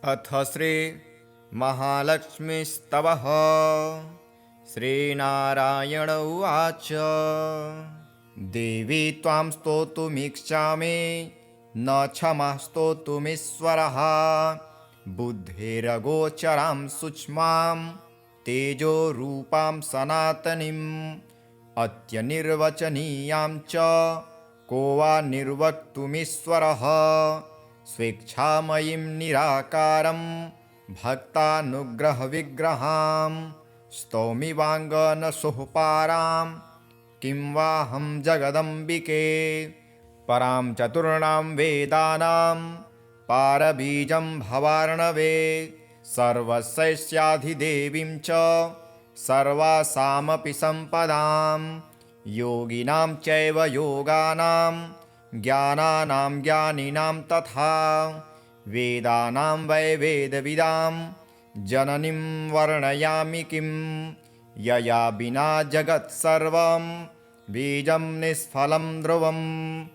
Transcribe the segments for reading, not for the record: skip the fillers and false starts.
अथ श्री महालक्ष्मीस्तवः। श्रीनारायण उवाच। देवी त्वां स्तोतुमिच्छामि न क्षमः स्तोतुमीश्वरः। बुद्धेरगोचरां सूक्ष्मां तेजोरूपां सनातनीम् अत्यनिर्वचनीयां च को वा निर्वक्तुमीश्वरः। स्वेच्छामयीं निराकारं भक्तानुग्रहविग्रहां स्तौमि वाङ्गनसुःपारां किं वाहं जगदम्बिके। परां चतुर्णां वेदानां पारबीजं भवार्णवे सर्वस्याधिदेवीं च सर्वासामपि सम्पदां योगिनां चैव योगानां ज्ञानानां ज्ञानिनां तथा वेदानां वै वेदविदां जननीं वर्णयामि किं यया विना जगत्सर्वं बीजं निष्फलं ध्रुवम्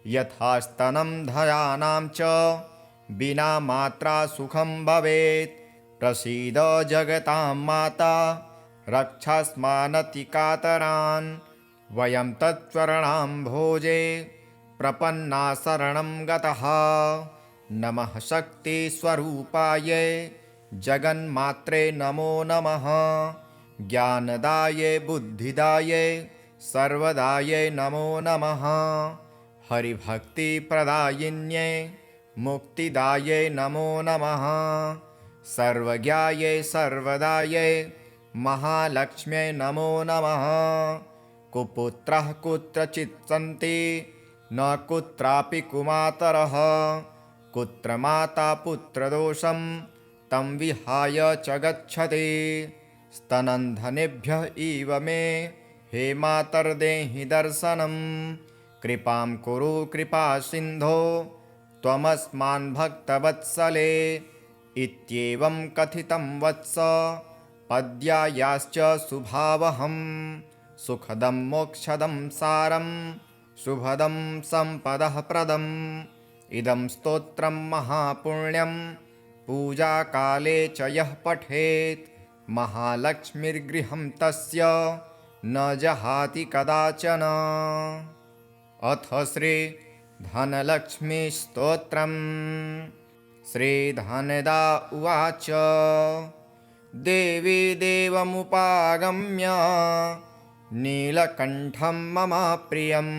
यथा स्तनं धयानां च विना मात्रा सुखं भवेत् प्रसीद जगतां माता रक्षास्मानतिकातरान् वयं तत्चरणाम्भोजे प्रपन्ना शरणं गतः। नमः शक्तिस्वरूपायै जगन्मात्रे नमो नमः। ज्ञानदायै बुद्धिदायै सर्वदायै नमो नमः। हरिभक्तिप्रदायिन्यै मुक्तिदायै नमो नमः। सर्वज्ञायै सर्वदायै महालक्ष्म्यै नमो नमः। कुपुत्रः कुत्रचित् सन्ति न कुत्रापि कुमातरः। कुत्र माता पुत्रदोषं तं विहाय च गच्छति। स्तनन्धनेभ्यः इव मे हे मातर्देहि दर्शनं। कृपां कुरु कृपासिन्धो त्वमस्मान् भक्तवत्सले। इत्येवं कथितं वत्स पद्यायाश्च शुभावहं। सुखदं मोक्षदं सारं शुभदं सम्पदः प्रदम्। इदं स्तोत्रं महापुण्यं पूजाकाले च यः पठेत् महालक्ष्मीर्गृहं तस्य न जहाति कदाचन। अथ श्री धनलक्ष्मीस्तोत्रम्। श्रीधनदा उवाच। देवी देवमुपागम्य नीलकण्ठं मम प्रियं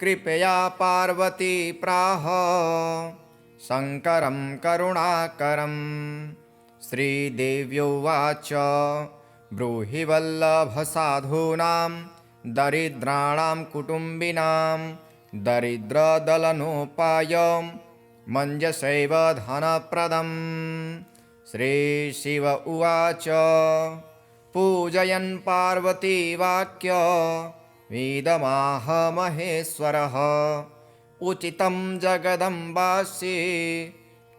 कृपया पार्वती प्राह शङ्करं करुणाकरं। श्रीदेव्युवाच। ब्रूहि वल्लभसाधूनां दरिद्राणां कुटुम्बिनां दरिद्रदलनोपायं मञ्जसैव धनप्रदम्। श्रीशिव उवाच। पूजयन् पार्वती वाक्य वेदमाह महेश्वरः उचितं जगदम्बासि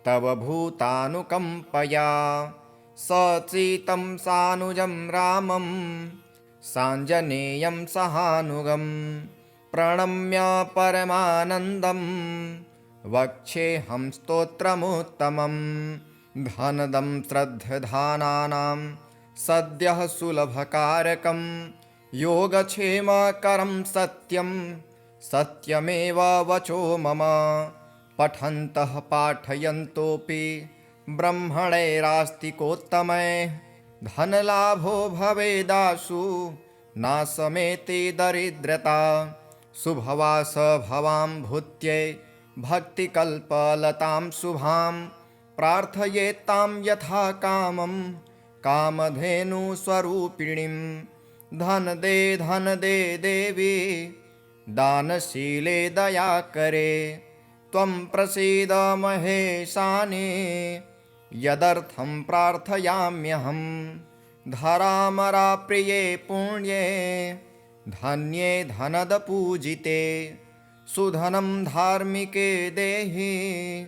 तव भूतानुकम्पया। सचीतं सानुजं रामं साञ्जनेयं सहानुगं प्रणम्य परमानन्दं वक्ष्येऽहं स्तोत्रमुत्तमं। धनदं श्रद्धधानानां सद्यः सुलभकारकं योगक्षेमकरं सत्यं सत्यमेव वचो मम। पठन्तः पाठयन्तोऽपि ब्रह्मणैरास्तिकोत्तमैः धनलाभो भवेदाशु नाशमेति दरिद्रता। शुभवास भवां भूत्यै भक्तिकल्पलतां शुभां प्रार्थयेत्तां यथा कामं कामधेनुस्वरूपिणीं। धन दे देवी दानशीले दयाकरे त्वं प्रसीद महेशानि यदर्थं प्रार्थयाम्यहं। धरामराप्रिये पुण्ये धन्ये धनदपूजिते सुधनं धार्मिके देहि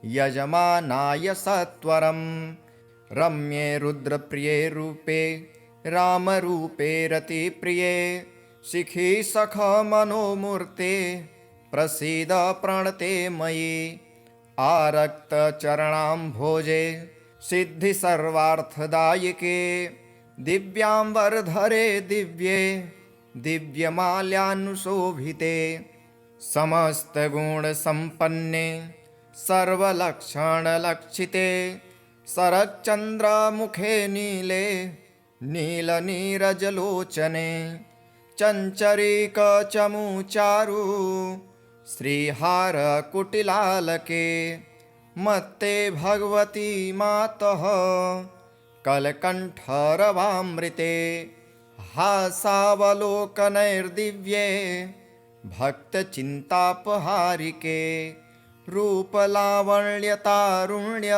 यजमानाय सत्वरम्। रम्ये रुद्रप्रिये रूपे रामरूपे रतिप्रिये शिखी सख मनोमूर्ते प्रसीद प्रणते मयि। आरक्तचरणाम्भोजे सिद्धिसर्वार्थदायिके दिव्याम्बरधरे दिव्ये दिव्यमाल्यानुशोभिते समस्तगुणसम्पन्ने सर्वलक्षणलक्षिते शरच्चन्द्रमुखे नीले नीलनीरजलोचने चञ्चरीकचमुचारु श्रीहारकुटिलालके मत्ते भगवती मातः कलकण्ठरवामृते हासावलोकनैर्दिव्ये भक्तचिन्तापहारिके रूपलावण्यतारुण्य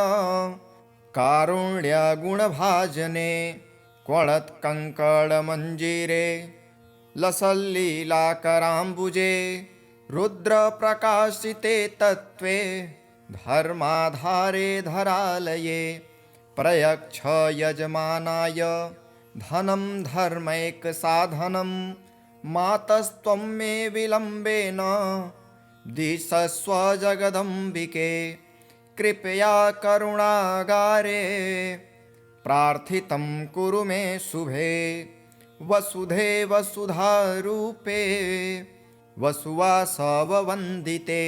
कारुण्यगुणभाजने क्वणत्कङ्कणमञ्जीरे लसल्लीलाकराम्बुजे रुद्रप्रकाशिते तत्त्वे धर्माधारे धरालये प्रयच्छ यजमानाय धनं धर्मैकसाधनं मातस्त्वं मे विलम्बेन दिशस्व जगदम्बिके कृपया करुणागारे प्रार्थितं कुरु मे शुभे वसुधे वसुधारूपे वसुवासववन्दिते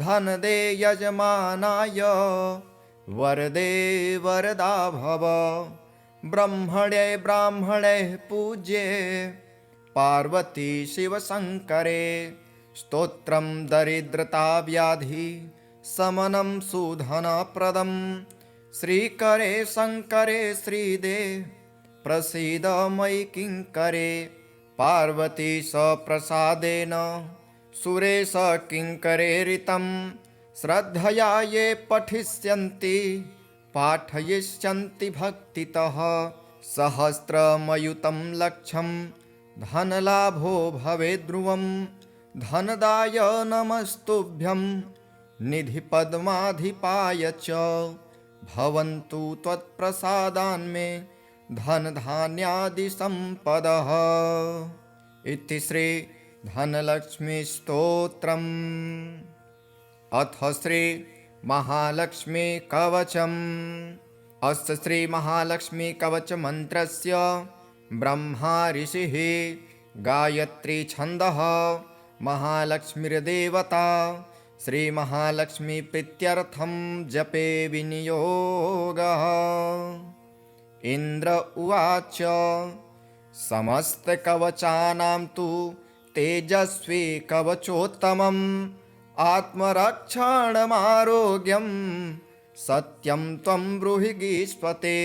धनदे यजमानाय वरदे वरदा भव ब्रह्मणे ब्राह्मणे पूज्ये पार्वती शिवशङ्करे स्तोत्रं दरिद्रताव्याधि समनं सुधनप्रदं श्रीकरे शङ्करे श्रीदे प्रसीद मयि किङ्करे पार्वती सप्रसादेन सुरेश किङ्करेरितं श्रद्धया ये पठिष्यन्ति पाठयिष्यन्ति भक्तितः सहस्रमयुतं लक्षं धनलाभो भवेद्ध्रुवं धनदाय नमस्तुभ्यं निधिपद्माधिपाय च भवन्तु त्वत्प्रसादान्मे धनधान्यादिसम्पदः इति श्री धनलक्ष्मीस्तोत्रम्। अथ श्री महालक्ष्मी कवचम्। अस्य श्री महालक्ष्मी कवच मंत्रस्य ब्रह्मा ऋषिः गायत्री छन्दः महालक्ष्मीर्देवता श्री महालक्ष्मी प्रीत्यर्थं जपे विनियोगः। इंद्र उवाच समस्तकवचानां तु तेजस्वी कवचोत्तमम् आत्मरक्षणमारोग्यं सत्यं त्वं ब्रूहि गीष्पते।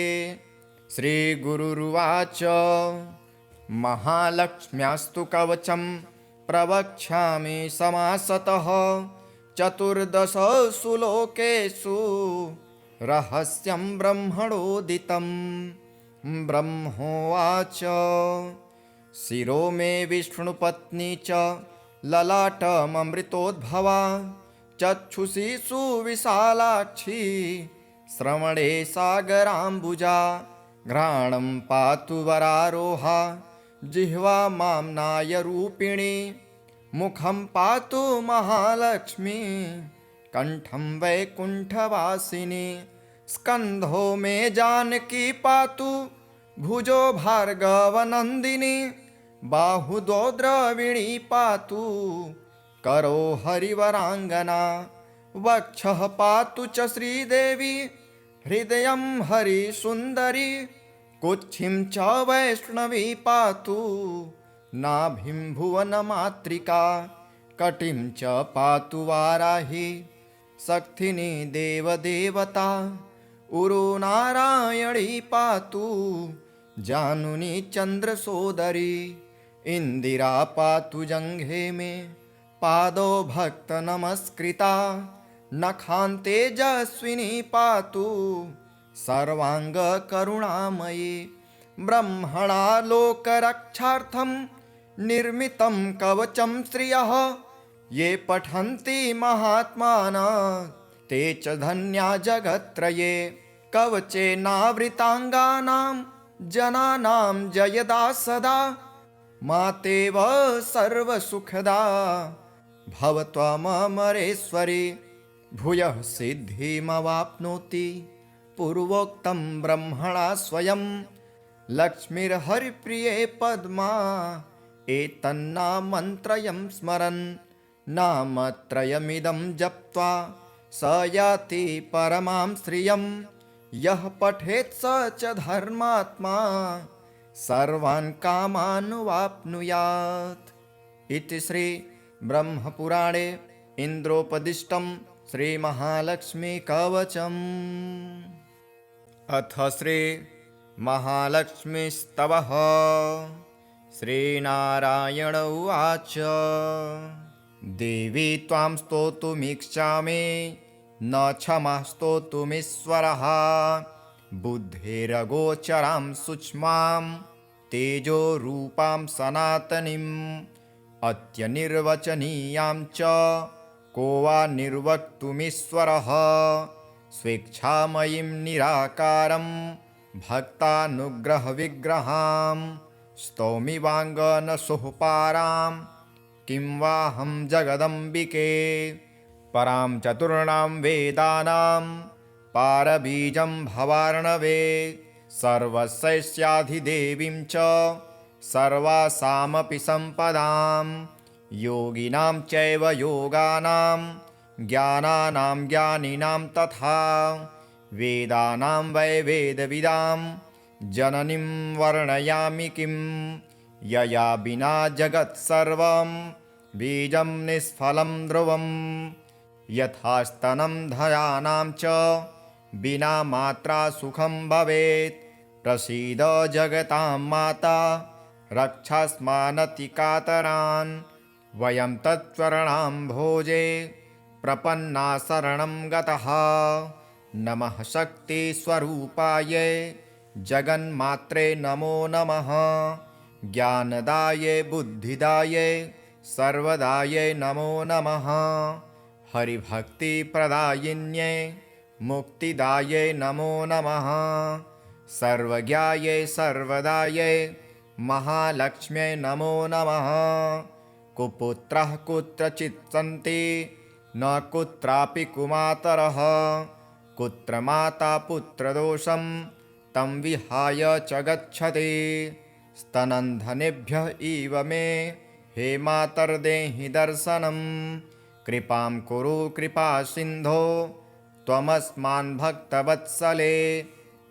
श्रीगुरुरुवाच महालक्ष्म्यास्तु कवचं प्रवक्ष्यामि समासतः 14 लोकेषु रहस्यं ब्रह्मणोदितं। ब्रह्मोवाच शिरो मे विष्णुपत्नी च ललाटममृतोद्भवा चक्षुषी सुविशालाक्षी श्रवणे सागराम्बुजा घ्राणं पातु वरारोहा जिह्वा माम्नायरूपिणी मुखं पातु महालक्ष्मी कंठं वैकुण्ठवासिनी स्कन्धो मे जानकी पातु भुजो भार्गवनन्दिनी बाहुदो द्रविणी पातु करो हरिवराङ्गना वक्षः पातु च श्रीदेवी हृदयं हरिसुन्दरी कुक्षिं च वैष्णवी पातु नाभिं भुवनमातृका कटिं च पातु वाराही शक्तिनी देवदेवता उरो नारायणी पातु जानुनी चन्द्रसोदरी इंदिरा पातु जंघे में पादो भक्त नमस्कृता नखान्ते तेजस्विनी पातु सर्वांग करुणामयी ब्रह्मणा लोकरक्षार्थं निर्मितं कवचं श्रियः ये पठन्ति महात्मानः ते च धन्या जगत्त्रये कवचेनावृताङ्गानां जनानां जयदा सदा मातेव सर्वसुखदा भव त्वममरेश्वरी भूयः सिद्धिमवाप्नोति पूर्वोक्तं ब्रह्मणा स्वयं। लक्ष्मीर्हरिप्रिये पद्मा एतन्नामन्त्रयं स्मरन्। नामत्रयमिदं जप्त्वा स याति परमां श्रियं। यः पठेत् स च धर्मात्मा सर्वान् कामानुवाप्नुयात्। इति श्री ब्रह्मपुराणे इन्द्रोपदिष्टं श्रीमहालक्ष्मीकवचम्। अथ श्री महालक्ष्मीस्तवः। श्रीनारायण उवाच। देवी त्वां स्तोतुमिच्छामि न क्षमः स्तोतुमीश्वरः। बुद्धेरगोचरां सूक्ष्मां तेजोरूपां सनातनीम् अत्यनिर्वचनीयां च को वा निर्वक्तुमीश्वरः। स्वेच्छामयीं निराकारं भक्तानुग्रहविग्रहां स्तौमि वाङ्गनसोःपारां किं वाहं जगदम्बिके। परां चतुर्णां वेदानां पारबीजं भवार्णवे। सर्वस्याधिदेवीं च सर्वासामपि सम्पदां योगिनां चैव योगानां ज्ञानानां ज्ञानिनां तथा वेदानां वै वेदविदां जननीं वर्णयामि किं। यया विना जगत्सर्वं बीजं निष्फलं ध्रुवं। यथा स्तनं धयानां च विना मात्रा सुखं भवेत्। प्रसीद जगतां माता रक्षास्मानतिकातरान्। वयं तच्चरणाम्भोजे प्रपन्ना शरणं गतः। नमः शक्तिस्वरूपायै जगन्मात्रे नमो नमः। ज्ञानदायै बुद्धिदायै सर्वदायै नमो नमः। हरिभक्तिप्रदायिन्यै मुक्तिदायै नमो नमः। सर्वज्ञायै सर्वदायै महालक्ष्म्यै नमो नमः। कुपुत्रः कुत्रचित् सन्ति न कुत्रापि कुमातरः। कुत्र माता पुत्रदोषं तं विहाय च गच्छति। स्तनन्धनेभ्यः इव मे हे मातर्देहि दर्शनं। कृपां कुरु कृपासिन्धो त्वमस्मान् भक्तवत्सले।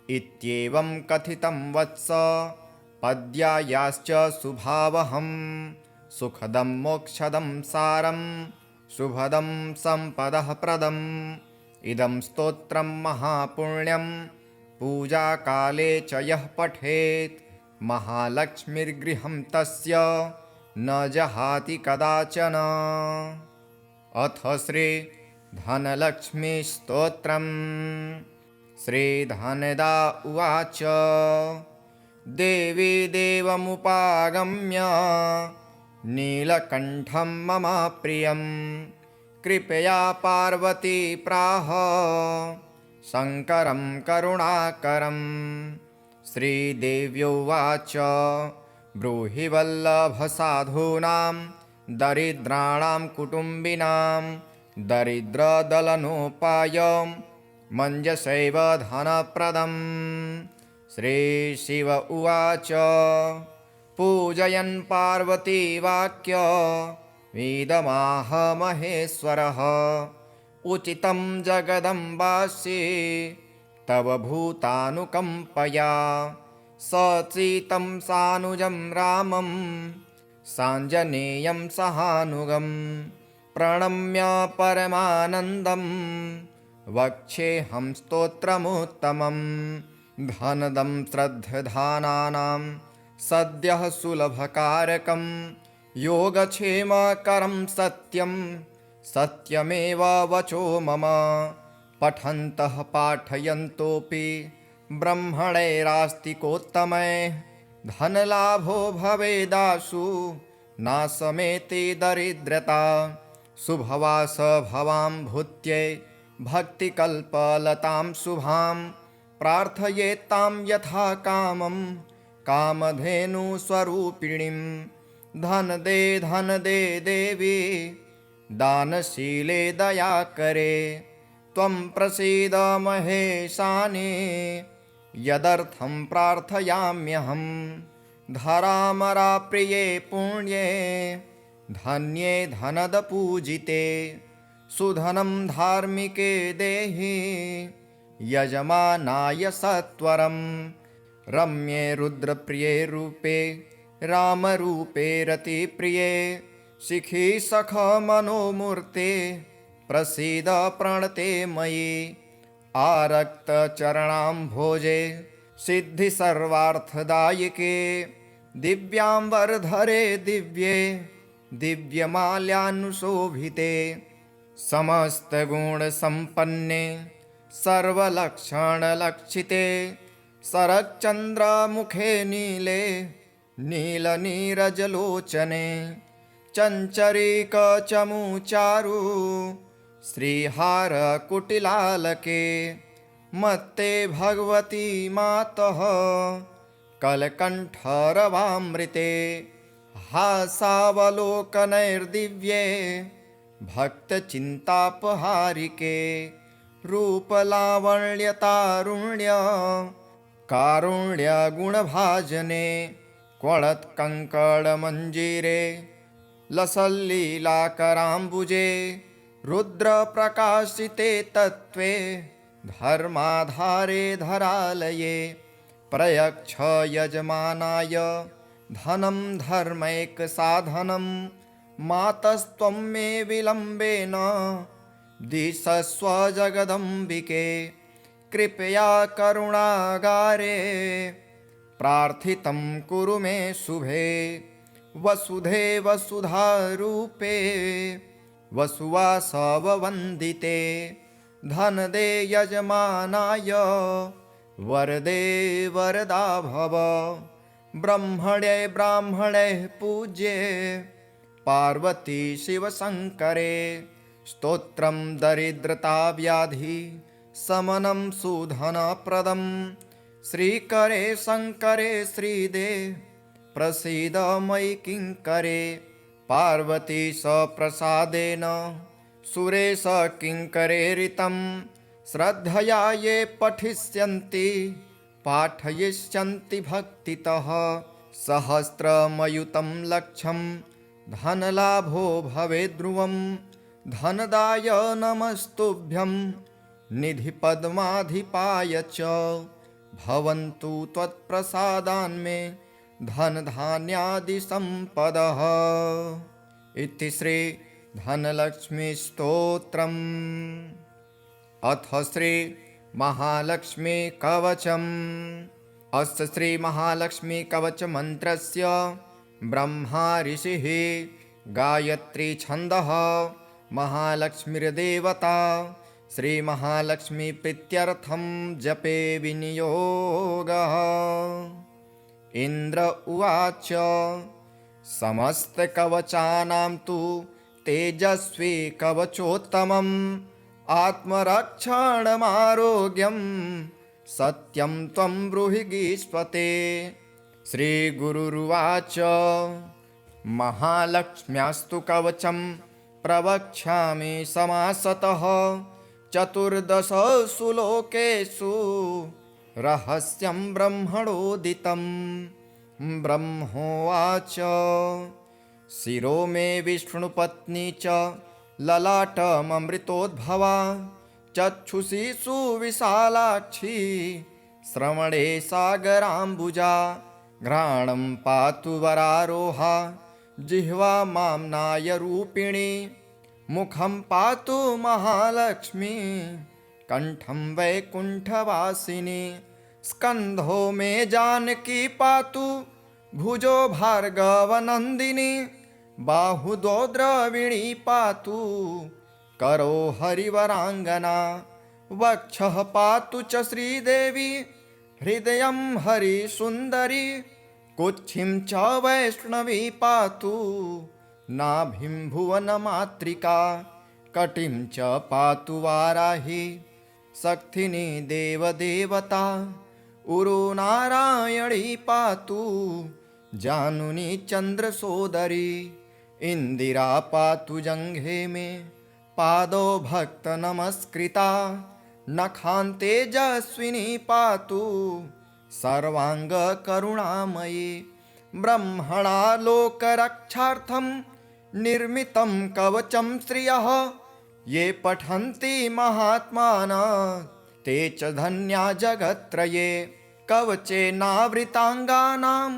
इत्येवं कथितं वत्स पद्यायाश्च सुभावहम्। सुखदं मोक्षदं सारं शुभदं सम्पदः प्रदम्। इदं स्तोत्रं महापुण्यं पूजाकाले च यः पठेत् महालक्ष्मीर्गृहं तस्य न जहाति कदाचन। अथ श्री धनलक्ष्मीस्तोत्रम्। श्रीधनदा उवाच। देवी देवमुपागम्य नीलकण्ठं मम प्रियं। कृपया पार्वती प्राह शङ्करं करुणाकरम्। श्रीदेव्योवाच। ब्रूहि वल्लभसाधूनां दरिद्राणां कुटुम्बिनां दरिद्रदलनोपायं मञ्जसैव धनप्रदम्। श्रीशिव उवाच। पूजयन् पार्वती वाक्य वेदमाह महेश्वरः। उचितं जगदम्बासि तव भूतानुकम्पया। सचीतं सानुजं रामं साञ्जनेयं सहानुगं। प्रणम्य परमानन्दं वक्ष्येऽहं स्तोत्रमुत्तमम्। धनदं श्रद्धधानानां सद्यः सुलभकारकं। योगक्षेमकरं सत्यं सत्यमेव वचो मम। पठन्तः पाठयन्तोऽपि ब्रह्मणैरास्तिकोत्तमैः। धनलाभो भवेदाशु नाशमेति दरिद्रता। शुभवास भवां भूत्यै भक्तिकल्पलतां शुभां। प्रार्थयेत्तां यथा कामं कामधेनुस्वरूपिणीं। धन दे देवी दानशीले दयाकरे। त्वं प्रसीद महेशाने यदर्थं प्रार्थयाम्यहं धरामराप्रिये पुण्ये धन्ये धनदपूजिते सुधनं धार्मिके देहि यजमानाय सत्वरं रम्ये रुद्रप्रिये रूपे रामरूपे रतिप्रिये शिखि सख मनोमूर्ते प्रसीद प्रणते मयि आरक्तचरणाम्भोजे सिद्धि सर्वार्थदायिके दिव्याम्बरधरे दिव्ये दिव्यमाल्यानुशोभिते समस्तगुणसम्पन्ने सर्वलक्षणलक्षिते शरच्चन्द्रमुखे नीले नीलनीरजलोचने चञ्चरीकचमुचारु श्रीहारकुटिलालके मत्ते भगवती मातः कलकण्ठरवामृते हासावलोकनैर्दिव्ये भक्तचिन्तापहारिके रूपलावण्यतारुण्य कारुण्यगुणभाजने क्वणत्कङ्कणमञ्जीरे लसल्लीलाकराम्बुजे रुद्रप्रकाशिते तत्त्वे धर्माधारे धरालये प्रयच्छ यजमानाय धनं धर्मैकसाधनं मातस्त्वं मे विलम्बेन दिशस्व जगदम्बिके कृपया करुणागारे प्रार्थितं कुरु मे शुभे वसुधे वसुधारूपे वसुवासववन्दिते धनदे यजमानाय वरदे वरदा भव ब्रह्मणे ब्राह्मणे पूज्ये पार्वती शिवशङ्करे स्तोत्रं दरिद्रताव्याधि समनं सुधनप्रदं श्रीकरे शङ्करे श्रीदे प्रसीद मयि किङ्करे पार्वती सप्रसादेन सुरेश किङ्करेरितं श्रद्धया ये पठिष्यन्ति पाठयिष्यन्ति भक्तितः सहस्रमयुतं लक्षं धनलाभो भवेद्ध्रुवं धनदाय नमस्तुभ्यं निधिपद्माधिपाय च भवन्तु त्वत्प्रसादान्मे धनधान्यादिसम्पदः इति श्री धनलक्ष्मीस्तोत्रम्। अथ श्री महालक्ष्मी कवचम्। अस्य श्री महालक्ष्मी कवच मन्त्रस्य ब्रह्मा ऋषिः गायत्री छन्दः महालक्ष्मीर्देवता श्री महालक्ष्मी प्रीत्यर्थं जपे विनियोगः। इंद्र उवाच समस्तकवचानां तु तेजस्वी कवचोत्तमम् आत्मरक्षणमारोग्यं सत्यं त्वं ब्रूहि गीष्पते। श्रीगुरुरुवाच महालक्ष्म्यास्तु कवचं प्रवक्ष्यामि समासतः चतुर्दशसु लोकेषु रहस्यं ब्रह्मणोदितं। ब्रह्मोवाच शिरो मे विष्णुपत्नी च ललाटममृतोद्भवा चक्षुषी सुविशालाक्षी श्रवणे सागराम्बुजा घ्राणं पातु वरारोहा जिह्वा माम्नायरूपिणी मुखं पातु महालक्ष्मी कंठं वैकुण्ठवासिनी स्कन्धो मे जानकी पातु भुजो भार्गवनन्दिनी बाहुदो द्रविणी पातु करो हरिवराङ्गना वक्षः पातु च श्रीदेवी हृदयं हरिसुन्दरी कुक्षिं च वैष्णवी पातु नाभिं भुवनमातृका कटिं च पातु वाराही शक्तिनी देवदेवता उरुनारायणी पातु जानुनी चन्द्रसोदरी इंदिरा पातु जंघे में पादौ भक्तनमस्कृता नखान्तेजस्विनी पातु सर्वाङ्गकरुणामयी ब्रह्मणा लोकरक्षार्थं निर्मितं कवचं श्रियः ये पठन्ति महात्मानः ते च धन्या जगत्त्रये कवचेनावृताङ्गानां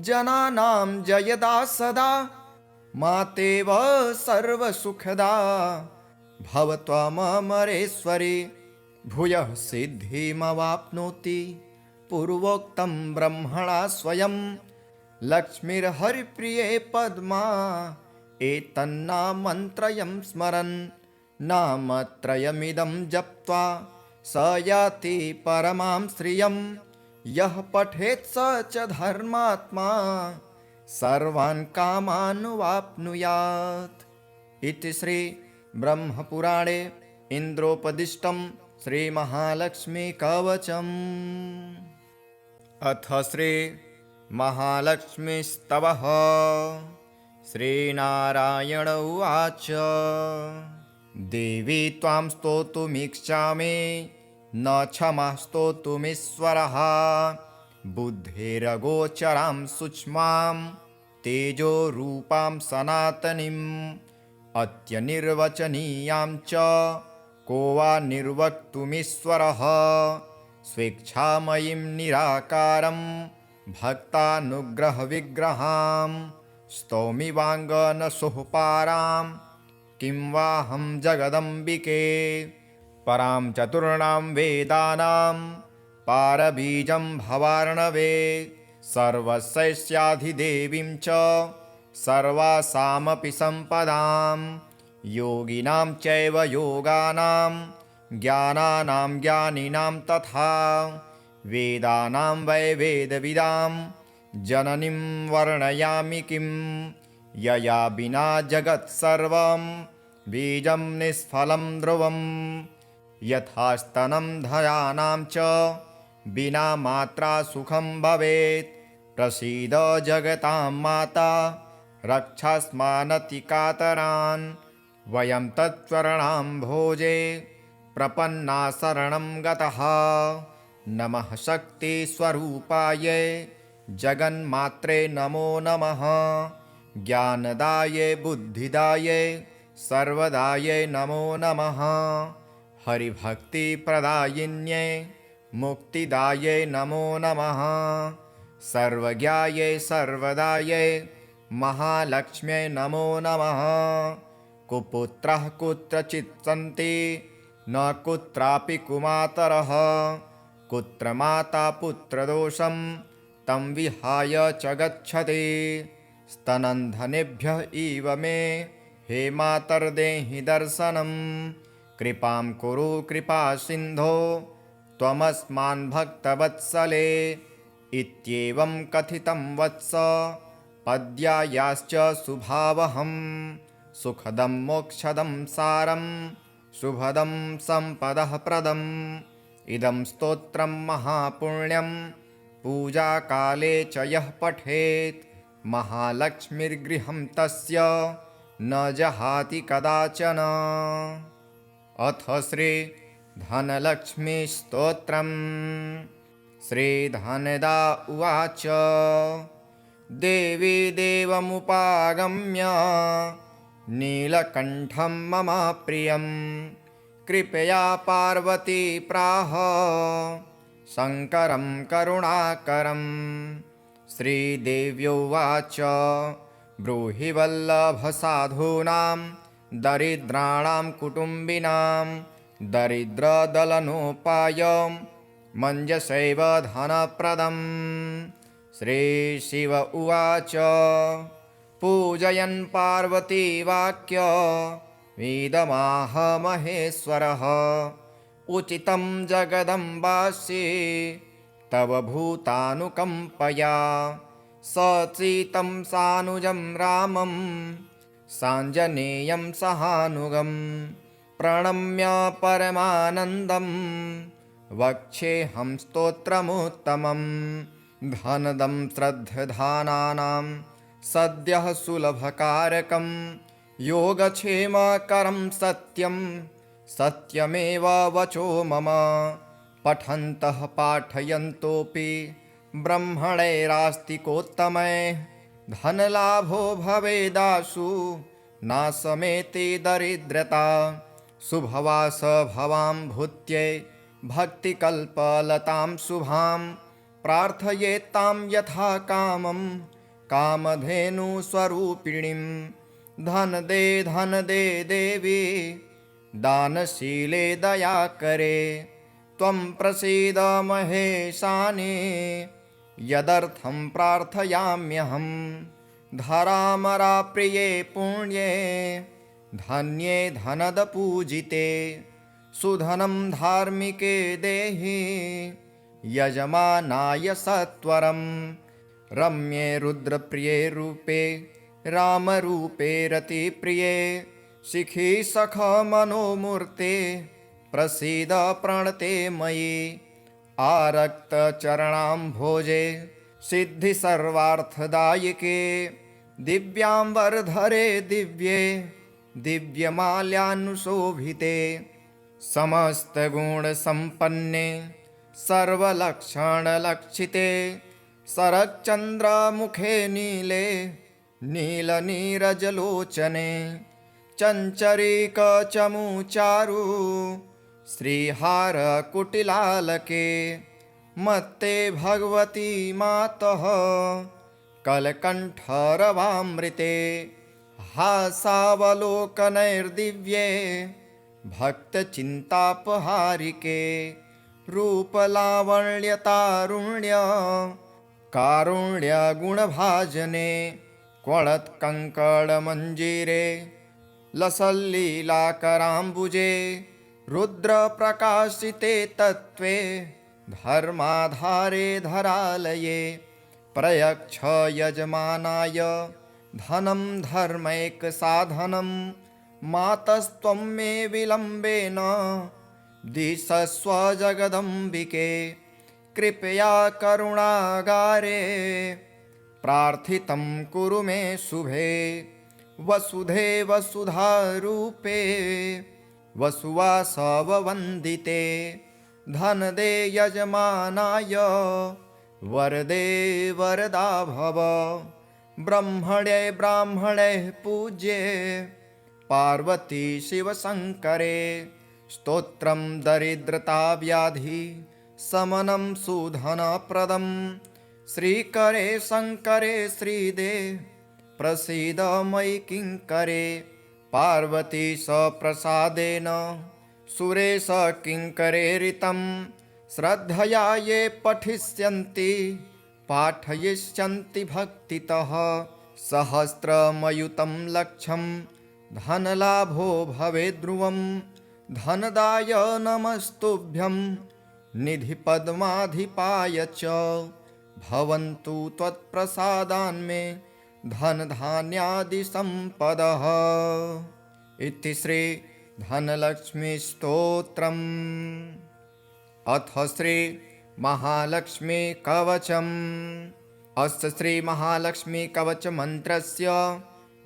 जनानां जयदा सदा मातेव सर्वसुखदा भव त्वमरेश्वरी भूयः सिद्धिमवाप्नोति पूर्वोक्तं ब्रह्मणा स्वयं लक्ष्मीर्हरिप्रिये पद्मा एतन्नामन्त्रयं स्मरन् नामत्रयमिदं जप्त्वा स याति परमां श्रियं यः पठेत् स च धर्मात्मा सर्वान् कामानुवाप्नुयात् इति श्री ब्रह्मपुराणे इन्द्रोपदिष्टं श्रीमहालक्ष्मीकवचम्। अथ श्री महालक्ष्मीस्तवः। श्रीनारायण उवाच देवी त्वां स्तोतुमीक्षामि न क्षमा स्तोतुमीश्वरः बुद्धेरगोचरां सूक्ष्मां तेजोरूपां सनातनीम् अत्यनिर्वचनीयां च को वा निर्वक्तुमीश्वरः स्वेच्छामयीं निराकारं भक्तानुग्रहविग्रहां स्तौमि वाङ्गनसुःपारां किं वाहं जगदम्बिके परां चतुर्णां वेदानां पारबीजं भवार्णवे सर्वस्याधिदेवीं च सर्वासामपि सम्पदां योगिनां चैव योगानां ज्ञानानां ज्ञानिनां तथा वेदानां वै वेदविदां जननीं वर्णयामि किं यया विना जगत्सर्वं बीजं निष्फलं ध्रुवं यथा स्तनं धयानां च विना मात्रा सुखं भवेत् प्रसीद जगतां माता रक्षास्मानतिकातरान् वयं तच्चरणाम्भोजे प्रपन्ना शरणं गतः नमः शक्तिस्वरूपाय जगन्मात्रे नमो नमः ज्ञानदाये बुद्धिदाये सर्वदाये नमो नमः हरिभक्तिप्रदायिन्ये मुक्तिदाये नमो नमः सर्वज्ञाये सर्वदाये महालक्ष्म्यै नमो नमः कुपुत्रः कुत्रचित् सन्ति न कुत्रापि कुमातरः कुत्र माता पुत्रदोषं तं विहाय च गच्छति स्तनन्धनेभ्यः इव मे हे मातर्देहि दर्शनं कृपां कुरु कृपासिन्धो त्वमस्मान् भक्तवत्सले इत्येवं कथितं वत्स पद्यायाश्च सुभावहं सुखदं मोक्षदं सारं शुभदं सम्पदः प्रदम् इदं स्तोत्रं महापुण्यं पूजाकाले च यः पठेत् महालक्ष्मीर्गृहं तस्य न जहाति कदाचन। अथ श्री धनलक्ष्मीस्तोत्रम्। श्रीधनदा उवाच देवी देवमुपागम्य नीलकण्ठं मम प्रियं कृपया पार्वती प्राह शङ्करं करुणाकरं श्रीदेव्योवाच ब्रूहि वल्लभसाधूनां दरिद्राणां कुटुम्बिनां दरिद्रदलनोपायं मञ्जसैव धनप्रदम् श्रीशिव उवाच पूजयन् पार्वतीवाक्य वेदमाह महेश्वरः उचितं जगदम्बासि तव भूतानुकम्पया सचीतं सानुजं रामं साञ्जनेयं सहानुगं प्रणम्य परमानन्दं वक्ष्येऽहं स्तोत्रमुत्तमं धनदं श्रद्धधानानां सद्यः सुलभकारकं योगक्षेमकरं सत्यं सत्यमेव वचो मम पठन्तः पाठयन्तोऽपि ब्रह्मणैरास्तिकोत्तमैः धनलाभो भवेदाशु नाशमेति दरिद्रता शुभवास भवां भूत्यै भक्तिकल्पलतां शुभां प्रार्थयेत्तां यथा कामं कामधेनुस्वरूपिणीं धन दे देवी दानशीले दयाकरे त्वं प्रसीद महेशानि यदर्थं प्रार्थयाम्यहं धरामराप्रिये पुण्ये धन्ये धनदपूजिते सुधनं धार्मिके देहि यजमानाय सत्वरं रम्ये रुद्रप्रिये रूपे रामरूपे रतिप्रिये शिखी सख मनोमूर्ते प्रसीद प्रणते मयि आरक्तचरणाम्भोजे सिद्धिसर्वार्थदायिके दिव्याम्बरधरे दिव्ये दिव्यमाल्यानुशोभिते समस्तगुणसम्पन्ने सर्वलक्षणलक्षिते शरच्चन्द्रमुखे नीले नीलनीरजलोचने चञ्चरीकचमुचारु श्रीहारकुटिलालके मत्ते भगवती मातः कलकण्ठरवामृते हासावलोकनैर्दिव्ये भक्तचिन्तापहारिके रूपलावण्यतारुण्य कारुण्यगुणभाजने क्वणत्कङ्कणमञ्जीरे लसल्लीलाकराम्बुजे रुद्रप्रकाशिते तत्त्वे धर्माधारे धरालये प्रयच्छ यजमानाय धनं धर्मैकसाधनं मातस्त्वं मे विलम्बेन दिशस्व जगदम्बिके कृपया करुणागारे प्रार्थितं कुरु मे शुभे वसुधे वसुधारूपे वसुवासववन्दिते धनदे यजमानाय वरदे वरदा भव ब्रह्मणे ब्राह्मणे पूज्ये पार्वती शिवशङ्करे स्तोत्रं दरिद्रताव्याधि समनं सुधनप्रदं श्रीकरे शङ्करे श्रीदे प्रसीद मयि किङ्करे पार्वती सप्रसादेन सुरेश किङ्करेरितं श्रद्धया ये पठिष्यन्ति पाठयिष्यन्ति भक्तितः सहस्रमयुतं लक्षं धनलाभो भवेद्ध्रुवं धनदाय नमस्तुभ्यं निधिपद्माधिपाय च भवन्तु त्वत्प्रसादान्मे धनधान्यादिसम्पदः इति श्री धनलक्ष्मीस्तोत्रम्। अथ श्री महालक्ष्मी कवचम्। अस्य श्री महालक्ष्मी कवच मंत्रस्य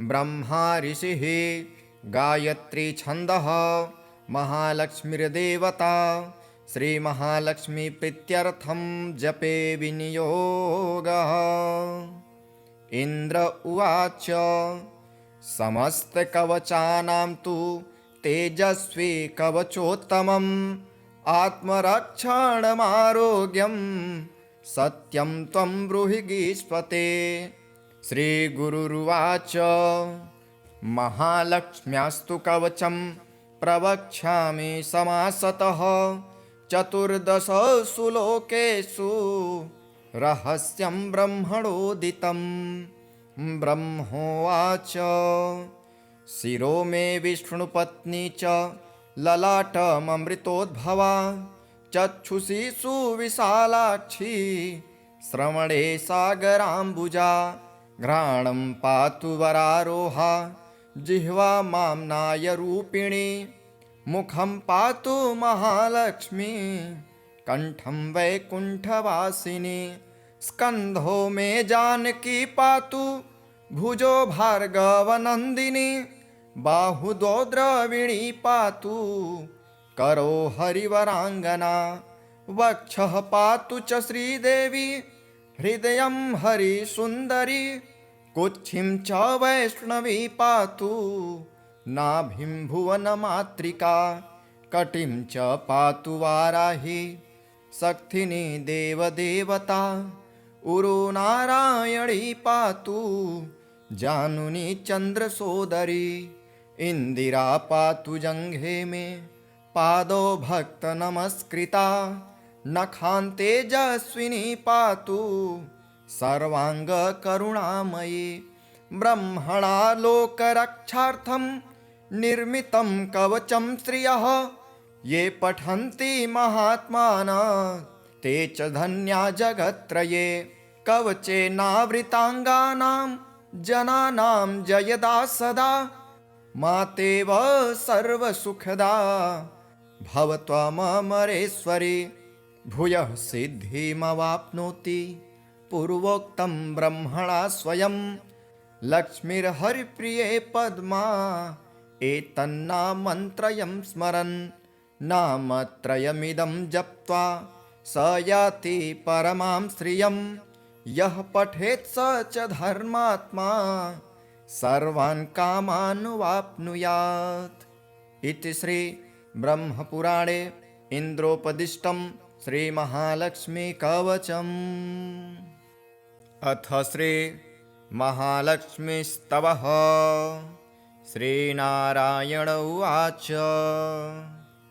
ब्रह्मा ऋषिः गायत्री छन्दः महालक्ष्मीर्देवता श्री महालक्ष्मी प्रीत्यर्थं जपे विनियोगः। इंद्र उवाच समस्तकवचानां तु तेजस्वी कवचोत्तमम् आत्मरक्षणमारोग्यं सत्यं त्वं ब्रूहि गीष्पते। श्रीगुरुरुवाच महालक्ष्म्यास्तु कवचं प्रवक्ष्यामि समासतः 14 लोकेषु रहस्यं ब्रह्मणोदितं। ब्रह्मोवाच शिरो मे विष्णुपत्नी च ललाटममृतोद्भवा चक्षुषी सुविशालाक्षी श्रवणे सागराम्बुजा घ्राणं पातु वरारोहा जिह्वा माम्नायरूपिणी मुखं पातु महालक्ष्मी कंठं वैकुण्ठवासिनी स्कन्धो मे जानकी पातु भुजो भार्गवनन्दिनी बाहुद्वौ द्रविणी पातु करो हरिवराङ्गना, वक्षः पातु च श्रीदेवी हृदयं हरिसुन्दरी, कुक्षिं च वैष्णवी पातु नाभिं भुवनमातृका, कटिं च पातु वाराही शक्तिनी देवदेवता, उरो नारायणी पातु जानुनी चन्द्रसोदरी, इन्दिरा पातु जङ्घे मे पादौ भक्त नमस्कृता, नखान्ते तेजस्विनी पातु सर्वाङ्गकरुणामयी, ब्रह्मणा लोकरक्षार्थं निर्मितं कवचं श्रियः, ये पठन्ति महात्मानः ते च धन्या जगत्त्रये, कवचेनावृताङ्गानां जनानां जयदा सदा, मातेव सर्वसुखदा भव त्वममरेश्वरी, भूयः सिद्धिमवाप्नोति पूर्वोक्तं ब्रह्मणा स्वयं, लक्ष्मीर्हरिप्रिये पद्मा एतन्नामन्त्रयं स्मरन्, नामत्रयमिदं जप्त्वा स याति परमां श्रियं, यः पठेत् स च धर्मात्मा सर्वान् कामानुवाप्नुयात्। इति श्री ब्रह्मपुराणे इन्द्रोपदिष्टं श्रीमहालक्ष्मी कवचम्। अथ श्री महालक्ष्मीस्तवः। श्रीनारायण उवाच।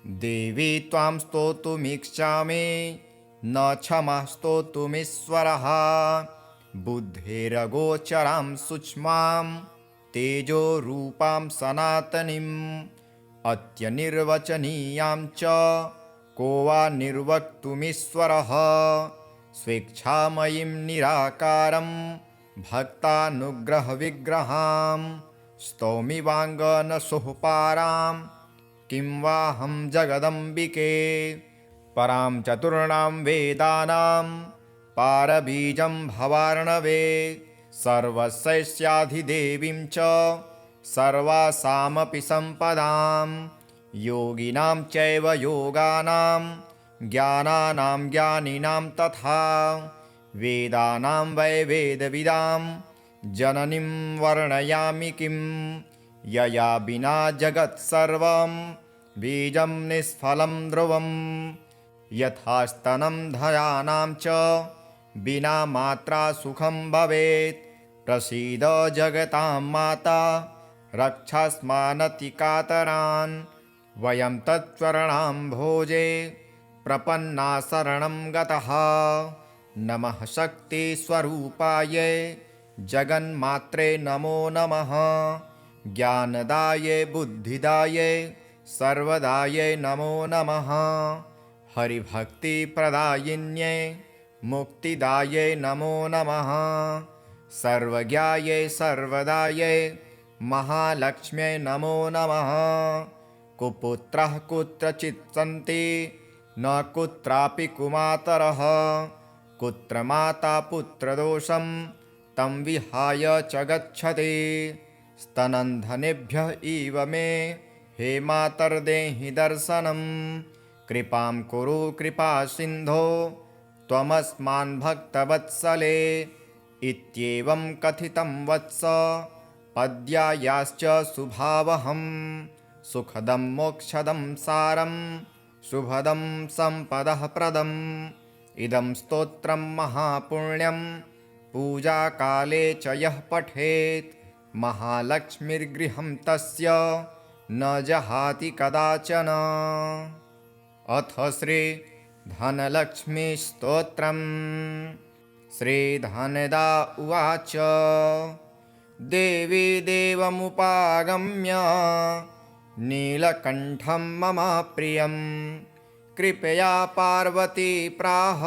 देवी त्वां स्तोतुमीक्षामि न क्षमा स्तोतुमीश्वरः, बुद्धेरगोचरां सूक्ष्मां तेजोरूपां सनातनीम्, अत्यनिर्वचनीयां च को वा निर्वक्तुमीश्वरः, स्वेच्छामयीं निराकारं भक्तानुग्रहविग्रहां, स्तौमि वाङ्गनसुःपारां किं वाहं जगदम्बिके, परां चतुर्णां वेदानां पारबीजं भवार्णवे, सर्वस्याधिदेवीं च सर्वासामपि सम्पदां, योगिनां चैव योगानां ज्ञानानां ज्ञानिनां तथा, वेदानां वै वेदविदां जननीं वर्णयामि किं, यया विना जगत्सर्वं बीजं निष्फलं ध्रुवं, यथा स्तनं धयानां च विना मात्रा सुखं भवेत्, प्रसीद जगतां माता रक्षास्मानतिकातरान्, वयं तत्चरणाम्भोजे प्रपन्ना शरणं गतः, नमः शक्तिस्वरूपायै जगन्मात्रे नमो नमः, ज्ञानदायै बुद्धिदायै सर्वदायै नमो नमः, हरिभक्तिप्रदायिन्यै मुक्तिदायै नमो नमः, सर्वज्ञायै सर्वदायै महालक्ष्म्यै नमो नमः, कुपुत्रः कुत्रचित् सन्ति न कुत्रापि कुमातरः, कुत्र माता पुत्रदोषं तं विहाय च गच्छति, स्तनन्धनेभ्यः इव मे हे मातर्देहि दर्शनं, कृपां कुरु कृपासिन्धो त्वमस्मान् भक्तवत्सले, इत्येवं कथितं वत्स पद्यायाश्च शुभावहं, सुखदं मोक्षदं सारं शुभदं सम्पदः प्रदम्, इदं स्तोत्रं महापुण्यं पूजाकाले च यः पठेत्, महालक्ष्मीर्गृहं तस्य न जहाति कदाचन। अथ श्री धनलक्ष्मीस्तोत्रम्। श्रीधनदा उवाच। देवी देवमुपागम्य नीलकण्ठं मम प्रियं, कृपया पार्वती प्राह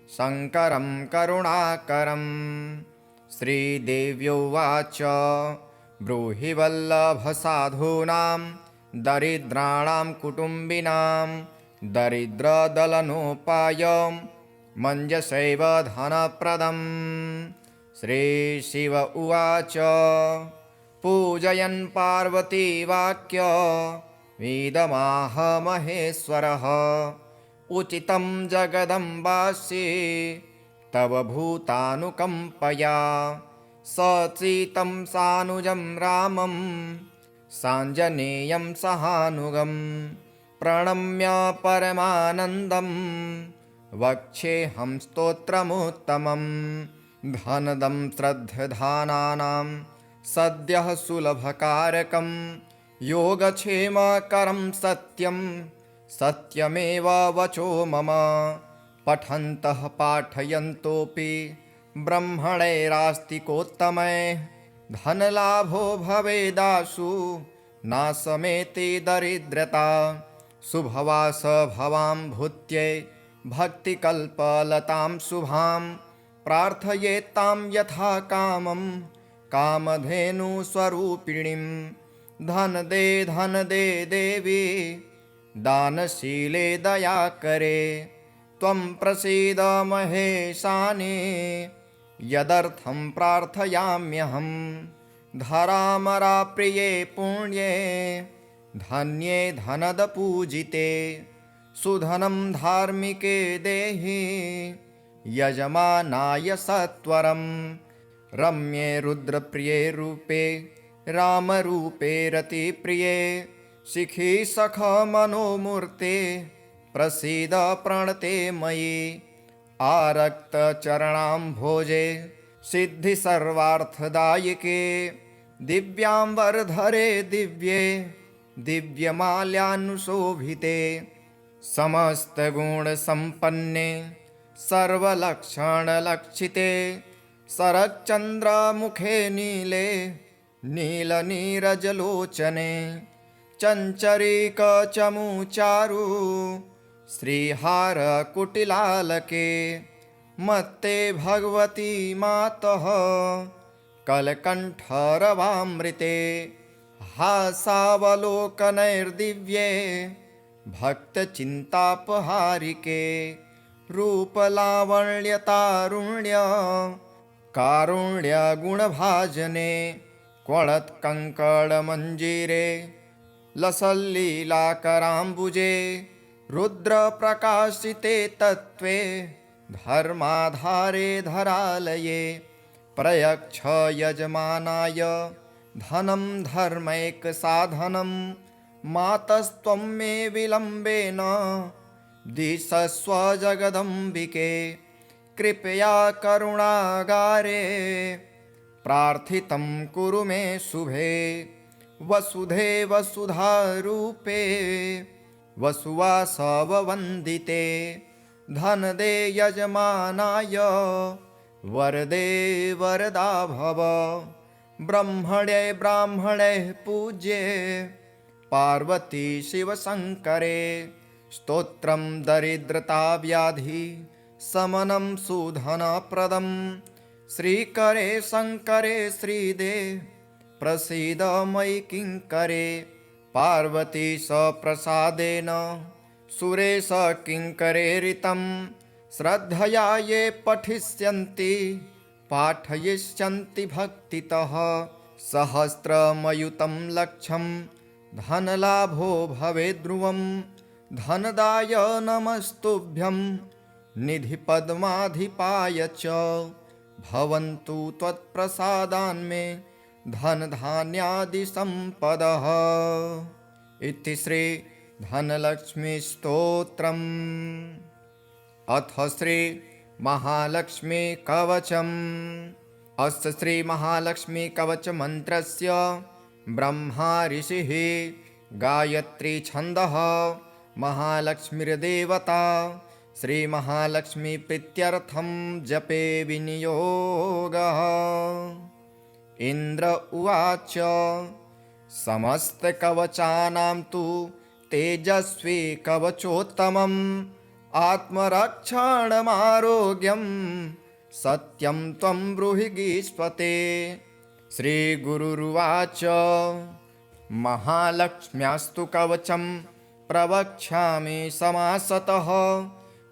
शङ्करं करुणाकरं। श्रीदेव्योवाच। ब्रूहि वल्लभसाधूनां दरिद्राणां कुटुम्बिनां, दरिद्रदलनोपायं मञ्जसैव धनप्रदम्। श्रीशिव उवाच। पूजयन् पार्वती वाक्य वेदमाह महेश्वरः उचितं जगदम्बासि तव भूतानुकम्पया सचीतं सानुजं रामं साञ्जनेयं सहानुगं प्रणम्य परमानन्दं वक्ष्येऽहं स्तोत्रमुत्तमं धनदं श्रद्धधानानां सद्यः सुलभकारकं योगक्षेमकरं सत्यं सत्यमेव वचो मम पठन्तः पाठयन्तोऽपि ब्रह्मणैरास्तिकोत्तमैः धनलाभो भवेदाशु नाशमेति दरिद्रता शुभवास भवां भूत्यै भक्तिकल्पलतां शुभां प्रार्थयेत्तां यथा कामं कामधेनुस्वरूपिणीं धन दे देवी दानशीले दयाकरे त्वं प्रसीद महेशानि यदर्थं प्रार्थयाम्यहं धरामराप्रिये पुण्ये धन्ये धनदपूजिते सुधनं धार्मिके देहि यजमानाय सत्वरं रम्ये रुद्रप्रिये रूपे रामरूपे रतिप्रिये शिखी सख मनोमूर्ते प्रसीद प्रणते मयि आरक्तचरणाम्भोजे सिद्धि सर्वार्थदायिके दिव्याम्बरधरे दिव्ये दिव्यमाल्यानुशोभिते समस्तगुणसम्पन्ने सर्वलक्षणलक्षिते शरच्चन्द्रमुखे नीले नीलनीरजलोचने चञ्चरीकचमुचारु श्रीहारकुटिलालके मत्ते भगवती मातः कलकण्ठरवामृते हासावलोकनैर्दिव्ये भक्तचिन्तापहारिके रूपलावण्यतारुण्य कारुण्यगुणभाजने क्वणत्कङ्कणमञ्जीरे लसल्लीलाकराम्बुजे रुद्रप्रकाशिते तत्त्वे धर्माधारे धरालये प्रयच्छ यजमानाय धनं धर्मैकसाधनं मातस्त्वं मे विलम्बेन दिशस्व जगदम्बिके कृपया करुणागारे प्रार्थितं कुरु मे शुभे वसुधे वसुधारूपे वसुवासववन्दिते धनदे यजमानाय वरदे वरदा भव ब्रह्मणे ब्राह्मणे पूज्ये पार्वती शिवशङ्करे स्तोत्रं दरिद्रताव्याधि समनं सुधनप्रदं श्रीकरे शङ्करे श्रीदे प्रसीद मयि किङ्करे पार्वती सप्रसादेन सुरेश किङ्करेरितं श्रद्धया ये पठिष्यन्ति पाठयिष्यन्ति भक्तितः सहस्रमयुतं लक्षं धनलाभो भवेद्ध्रुवं धनदाय नमस्तुभ्यं निधिपद्माधिपाय च भवन्तु त्वत्प्रसादान्मे धनधान्यादिसम्पदः इति श्री धनलक्ष्मीस्तोत्रम्। अथ श्री महालक्ष्मी कवचम्। अस्य श्री महालक्ष्मी कवच मंत्रस्य ब्रह्मा ऋषिः गायत्री छन्दः महालक्ष्मीर्देवता श्री महालक्ष्मी प्रीत्यर्थं जपे विनियोगः। इंद्र उवाच समस्तकवचानां तु तेजस्वी कवचोत्तमम् आत्मरक्षणमारोग्यं सत्यं त्वं ब्रूहि गीष्पते। श्रीगुरुरुवाच महालक्ष्म्यास्तु कवचं प्रवक्ष्यामि समासतः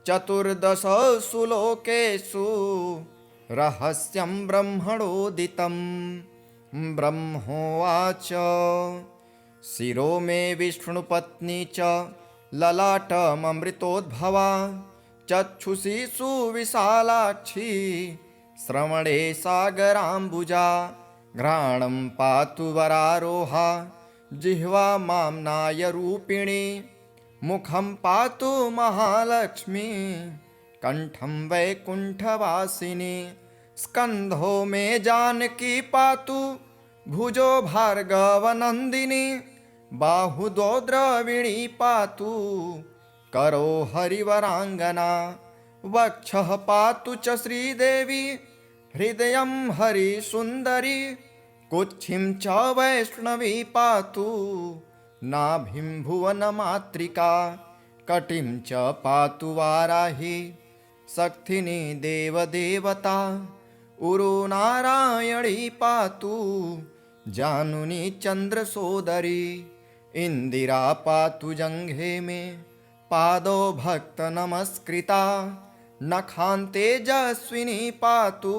14 लोकेषु रहस्यं ब्रह्मणोदितं ब्रह्मोवाच शिरो मे विष्णुपत्नी च ललाटममृतोद्भवा चक्षुषी सुविशालाक्षी श्रवणे सागराम्बुजा घ्राणं पातु वरारोहा जिह्वा माम्नायरूपिणी मुखं पातु महालक्ष्मी कंठं वैकुण्ठवासिनी स्कन्धो मे जानकी पातु भुजो भार्गवनन्दिनी बाहुदो द्रविणी पातु करो हरिवराङ्गना वक्षः पातु च श्रीदेवी हृदयं हरिसुन्दरी कुक्षिं च वैष्णवी पातु नाभिं भुवनमातृका कटिं च पातु वाराही शक्तिनी देवदेवता उरो नारायणी पातु जानुनी चन्द्रसोदरी इंदिरा पातु जङ्घे मे पादो भक्तनमस्कृता नखान्ते तेजस्विनी पातु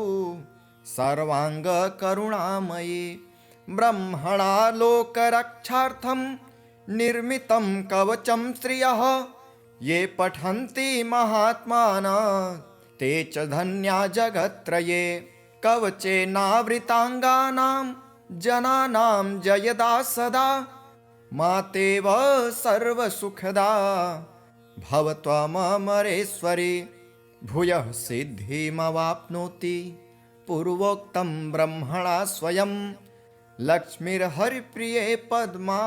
सर्वाङ्गकरुणामयी ब्रह्मणा लोकरक्षार्थं निर्मितं कवचं श्रियः ये पठन्ति महात्मानः ते च धन्या जगत्त्रये कवचेनावृताङ्गानां जनानां जयदा सदा मातेव सर्वसुखदा भव त्वममरेश्वरी भूयः सिद्धिमवाप्नोति पूर्वोक्तं ब्रह्मणा स्वयं लक्ष्मीर्हरिप्रिये पद्मा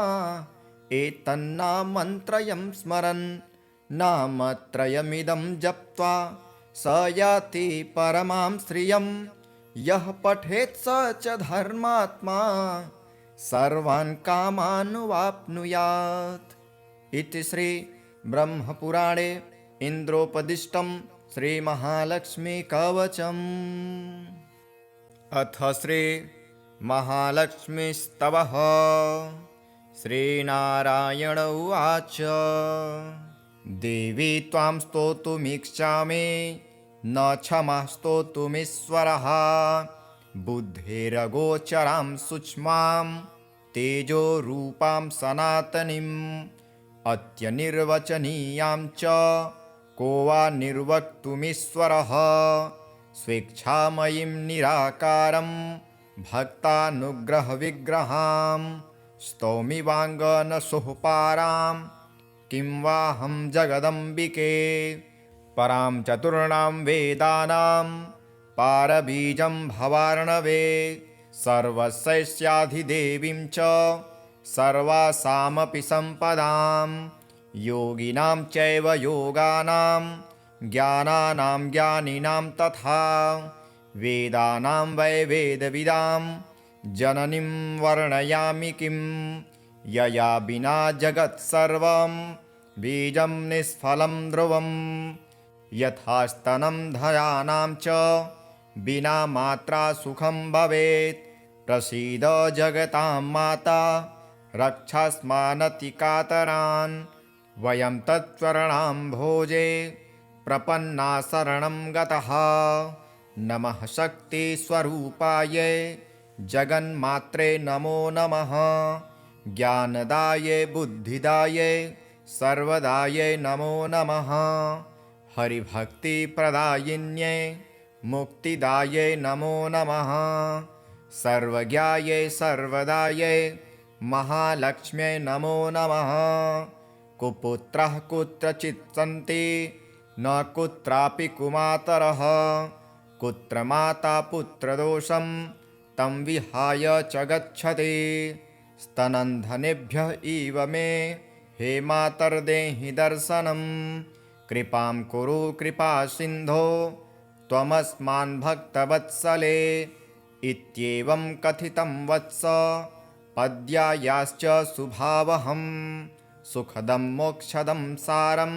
एतन्नामन्त्रयं स्मरन् नामत्रयमिदं जप्त्वा स याति परमां श्रियं यः पठेत् स च धर्मात्मा सर्वान् कामानुवाप्नुयात्। इति श्री ब्रह्मपुराणे इन्द्रोपदिष्टं श्रीमहालक्ष्मी कवचम्। अथ श्री महालक्ष्मीस्तवः। श्रीनारायण उवाच देवी त्वां स्तोतुमीक्षामि न क्षमः स्तोतुमीश्वरः बुद्धेरगोचरां सूक्ष्मां तेजोरूपां सनातनीम् अत्यनिर्वचनीयां च को वा निर्वक्तुमीश्वरः स्वेच्छामयीं निराकारं भक्तानुग्रहविग्रहां स्तौमि वाङ्गनसुःपारां किं वाहं जगदम्बिके परां चतुर्णां वेदानां पारबीजं भवार्णवे सर्वस्याधिदेवीं च सर्वासामपि सम्पदां योगिनां चैव योगानां ज्ञानानां ज्ञानिनां तथा वेदानां वै वेदविदां जननीं वर्णयामि किं यया विना जगत्सर्वं बीजं निष्फलं ध्रुवं यथा स्तनं धयानां च विना मात्रा सुखं भवेत् प्रसीद जगतां माता रक्षास्मानतिकातरान् वयं तच्चरणाम्भोजे प्रपन्ना शरणं गतः नमः शक्तिस्वरूपाय जगन्मात्रे नमो नमः ज्ञानदाये बुद्धिदाये सर्वदाये नमो नमः हरिभक्तिप्रदायिन्ये मुक्तिदाये नमो नमः सर्वज्ञाये सर्वदाये महालक्ष्म्यै नमो नमः कुपुत्रः कुत्रचित् सन्ति न कुत्रापि कुमातरः कुत्र माता पुत्रदोषं तं विहाय च गच्छति स्तनन्धनेभ्यः इव मे हे मातर्देहि दर्शनं कृपां कुरु कृपासिन्धो त्वमस्मान् भक्तवत्सले इत्येवं कथितं वत्स पद्यायाश्च सुभावहं सुखदं मोक्षदं सारं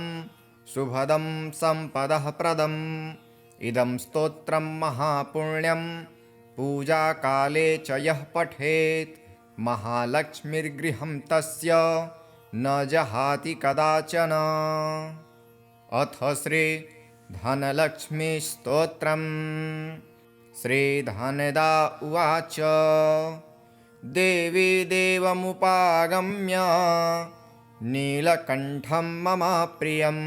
शुभदं सम्पदः प्रदम् इदं स्तोत्रं महापुण्यं पूजाकाले च यः पठेत् महालक्ष्मीर्गृहं तस्य न जहाति कदाचन। अथ श्री धनलक्ष्मीस्तोत्रम्। श्रीधनदा उवाच देवी देवमुपागम्य नीलकण्ठं मम प्रियं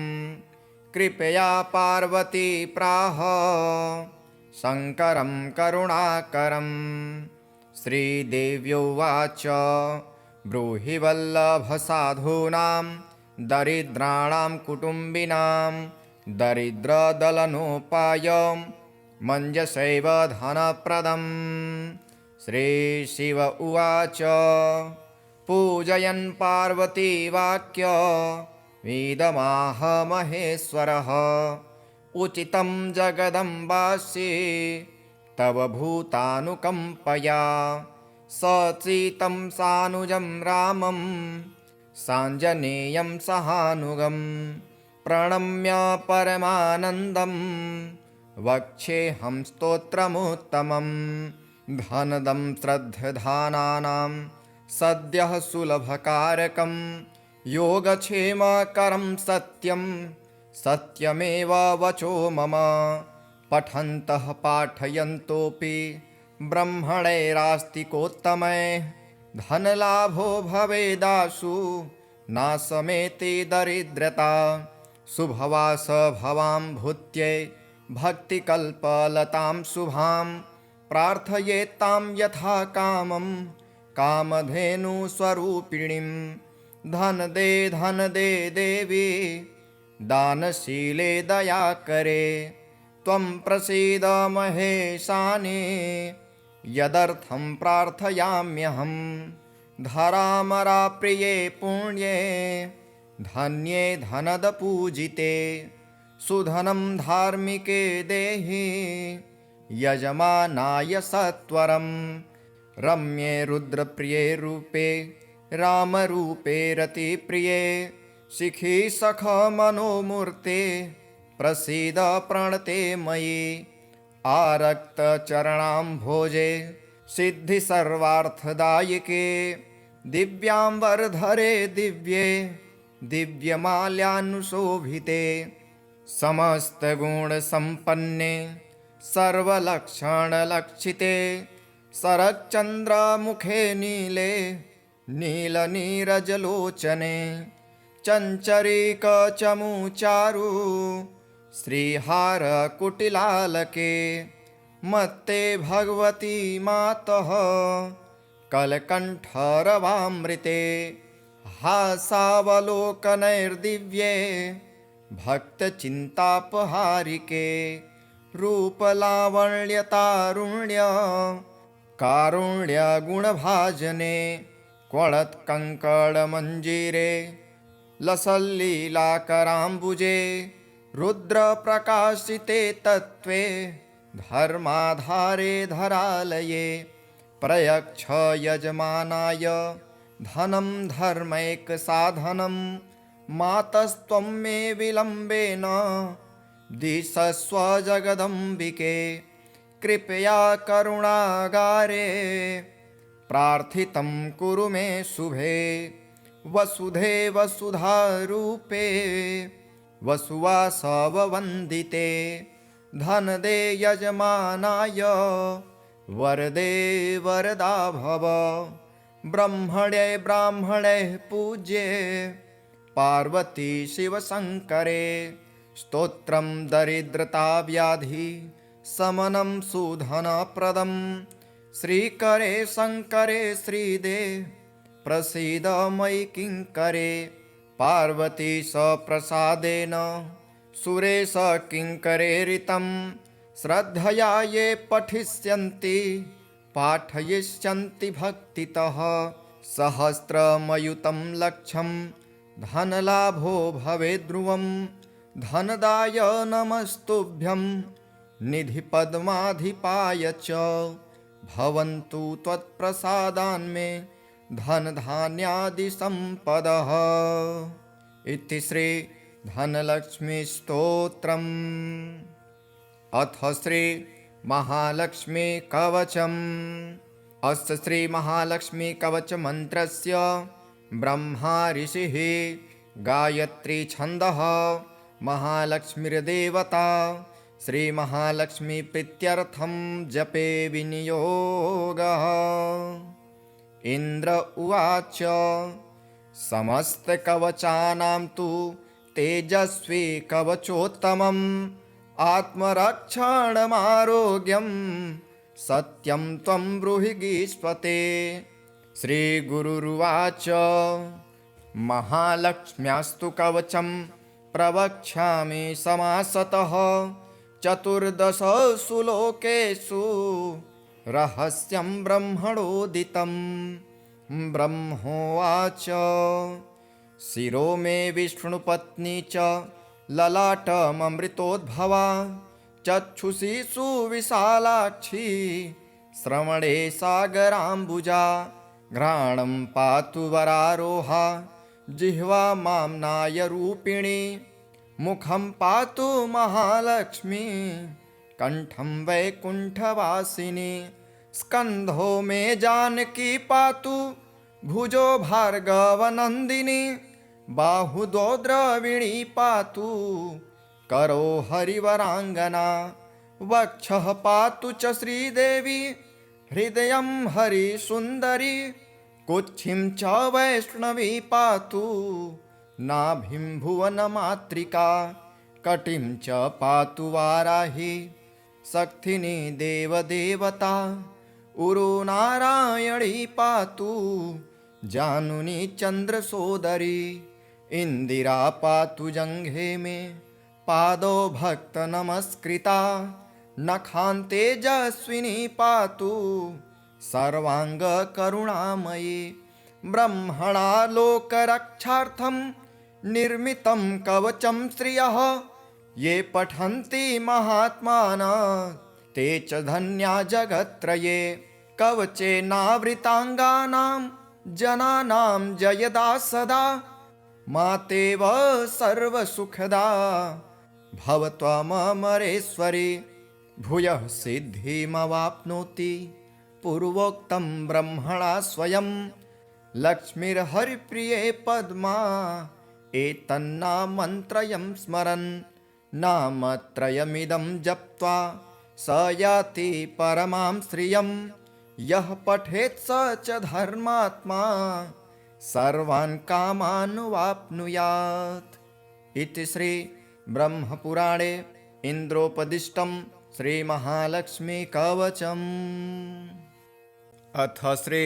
कृपया पार्वती प्राह शङ्करं करुणाकरं। श्रीदेव्युवाच ब्रूहि वल्लभसाधूनां दरिद्राणां कुटुम्बिनां दरिद्रदलनोपायं मञ्जसैव धनप्रदम्। श्रीशिव उवाच पूजयन् पार्वती वाक्य वीदमाह महेश्वरः उचितं जगदम्बासि तव भूतानुकम्पया सचितं सानुजं रामं साञ्जनेयं सहानुगं प्रणम्य परमानन्दं वक्ष्येऽहं स्तोत्रमुत्तमम्। धनदं श्रद्धधानानां सद्यः सुलभकारकं योगक्षेमकरं सत्यं सत्यमेव वचो मम। पठन्तः पाठयन्तोऽपि ब्रह्मणैरास्तिकोत्तमैः धनलाभो भवेदाशु नाशमेति दरिद्रता। शुभवास भवां भूत्यै भक्तिकल्पलतां शुभां प्रार्थयेत्तां यथा कामं कामधेनुस्वरूपिणीं। धन दे देवी दानशीले दयाकरे त्वं प्रसीद महेशानि यदर्थं प्रार्थयाम्यहं। धरामराप्रिये पुण्ये धन्ये धनदपूजिते सुधनं धार्मिके देहि यजमानाय सत्वरं। रम्ये रुद्रप्रिये रूपे रामरूपे रतिप्रिये शिखी सख मनोमूर्ते प्रसीद प्रणते मयि। आरक्तचरणाम्भोजे सिद्धि सर्वार्थदायिके दिव्याम्बरधरे दिव्ये दिव्यमाल्यानुशोभिते समस्तगुणसम्पन्ने सर्वलक्षणलक्षिते शरच्चन्द्रमुखे नीले नीलनीरजलोचने चञ्चरीकचमुचारु श्रीहारकुटिलालके मत्ते भगवती मातः कलकण्ठरवामृते हासावलोकनैर्दिव्ये भक्तचिन्तापहारिके रूपलावण्यतारुण्य कारुण्यगुणभाजने क्वणत्कङ्कणमञ्जीरे लसल्लीलाकराम्बुजे रुद्रप्रकाशिते तत्त्वे धर्माधारे धरालये प्रयच्छ यजमानाय धनं धर्मैकसाधनं मातस्त्वं मे विलम्बेन दिशस्व जगदम्बिके कृपया करुणागारे प्रार्थितं कुरु मे शुभे वसुधे वसुधारूपे वसुवासववन्दिते धनदे यजमानाय वरदे वरदा भव ब्रह्मणे ब्राह्मणे पूज्ये पार्वती शिवशङ्करे स्तोत्रं दरिद्रताव्याधि समनं सुधनप्रदं श्रीकरे शङ्करे श्रीदे प्रसीद मयि किङ्करे पार्वती सप्रसादेन सुरेश किङ्करेरितं श्रद्धया ये पठिष्यन्ति पाठयिष्यन्ति भक्तितः सहस्रमयुतं लक्षं धनलाभो भवेद्ध्रुवं धनदाय नमस्तुभ्यं निधिपद्माधिपाय च भवन्तु त्वत्प्रसादान्मे धनधान्यादिसम्पदः। इति श्री धनलक्ष्मीस्तोत्रम्। अथ श्री महालक्ष्मी कवचम्। अस्य श्री महालक्ष्मी कवच मन्त्रस्य ब्रह्मा ऋषिः गायत्री छन्दः महालक्ष्मीर्देवता श्री महालक्ष्मी प्रीत्यर्थं जपे विनियोगः। इन्द्र उवाच समस्तकवचानां तु तेजस्वी कवचोत्तमम् आत्मरक्षणमारोग्यं सत्यं त्वं ब्रूहि गीष्पते। श्रीगुरुरुवाच महालक्ष्म्यास्तु कवचं प्रवक्ष्यामि समासतः चतुर्दशसु लोकेषु रहस्यं ब्रह्मणोदितं। ब्रह्मोवाच शिरो मे विष्णुपत्नी च ललाटममृतोद्भवा चक्षुषी सुविशालाक्षी श्रवणे सागराम्बुजा घ्राणं पातु वरारोहा जिह्वा माम्नायरूपिणी मुखं पातु महालक्ष्मी कंठं वैकुण्ठवासिनी स्कन्धो मे जानकी पातु भुजो भार्गवनन्दिनी बाहुदो द्रविणी पातु करो हरिवराङ्गना वक्षः पातु च श्रीदेवी हृदयं हरिसुन्दरी कुक्षिं च वैष्णवी पातु नाभिं भुवनमातृका कटिं च पातु वाराही शक्तिनी देवदेवता उरो नारायणी पातु जानुनी चन्द्रसोदरी इन्दिरा पातु जङ्घे मे पादौ भक्तनमस्कृता नखान्ते तेजस्विनी पातु सर्वाङ्गकरुणामयी ब्रह्मणा लोकरक्षार्थं निर्मितं कवचं श्रियः ये पठन्ति महात्मानः ते च धन्या जगत्त्रये कवचेनावृताङ्गानां जनानां जयदा सदा मातेव सर्वसुखदा भवत्वमरेश्वरी भूयः सिद्धिमवाप्नोति पूर्वोक्तं ब्रह्मणा स्वयं लक्ष्मीर्हरिप्रिये पद्मा एतन्नामन्त्रयं स्मरन् नामत्रयमिदं जप्त्वा स याति परमां श्रियं यः पठेत् स च धर्मात्मा सर्वान् कामानुवाप्नुयात्। इति श्री ब्रह्मपुराणे इन्द्रोपदिष्टं श्रीमहालक्ष्मीकवचम्। अथ श्री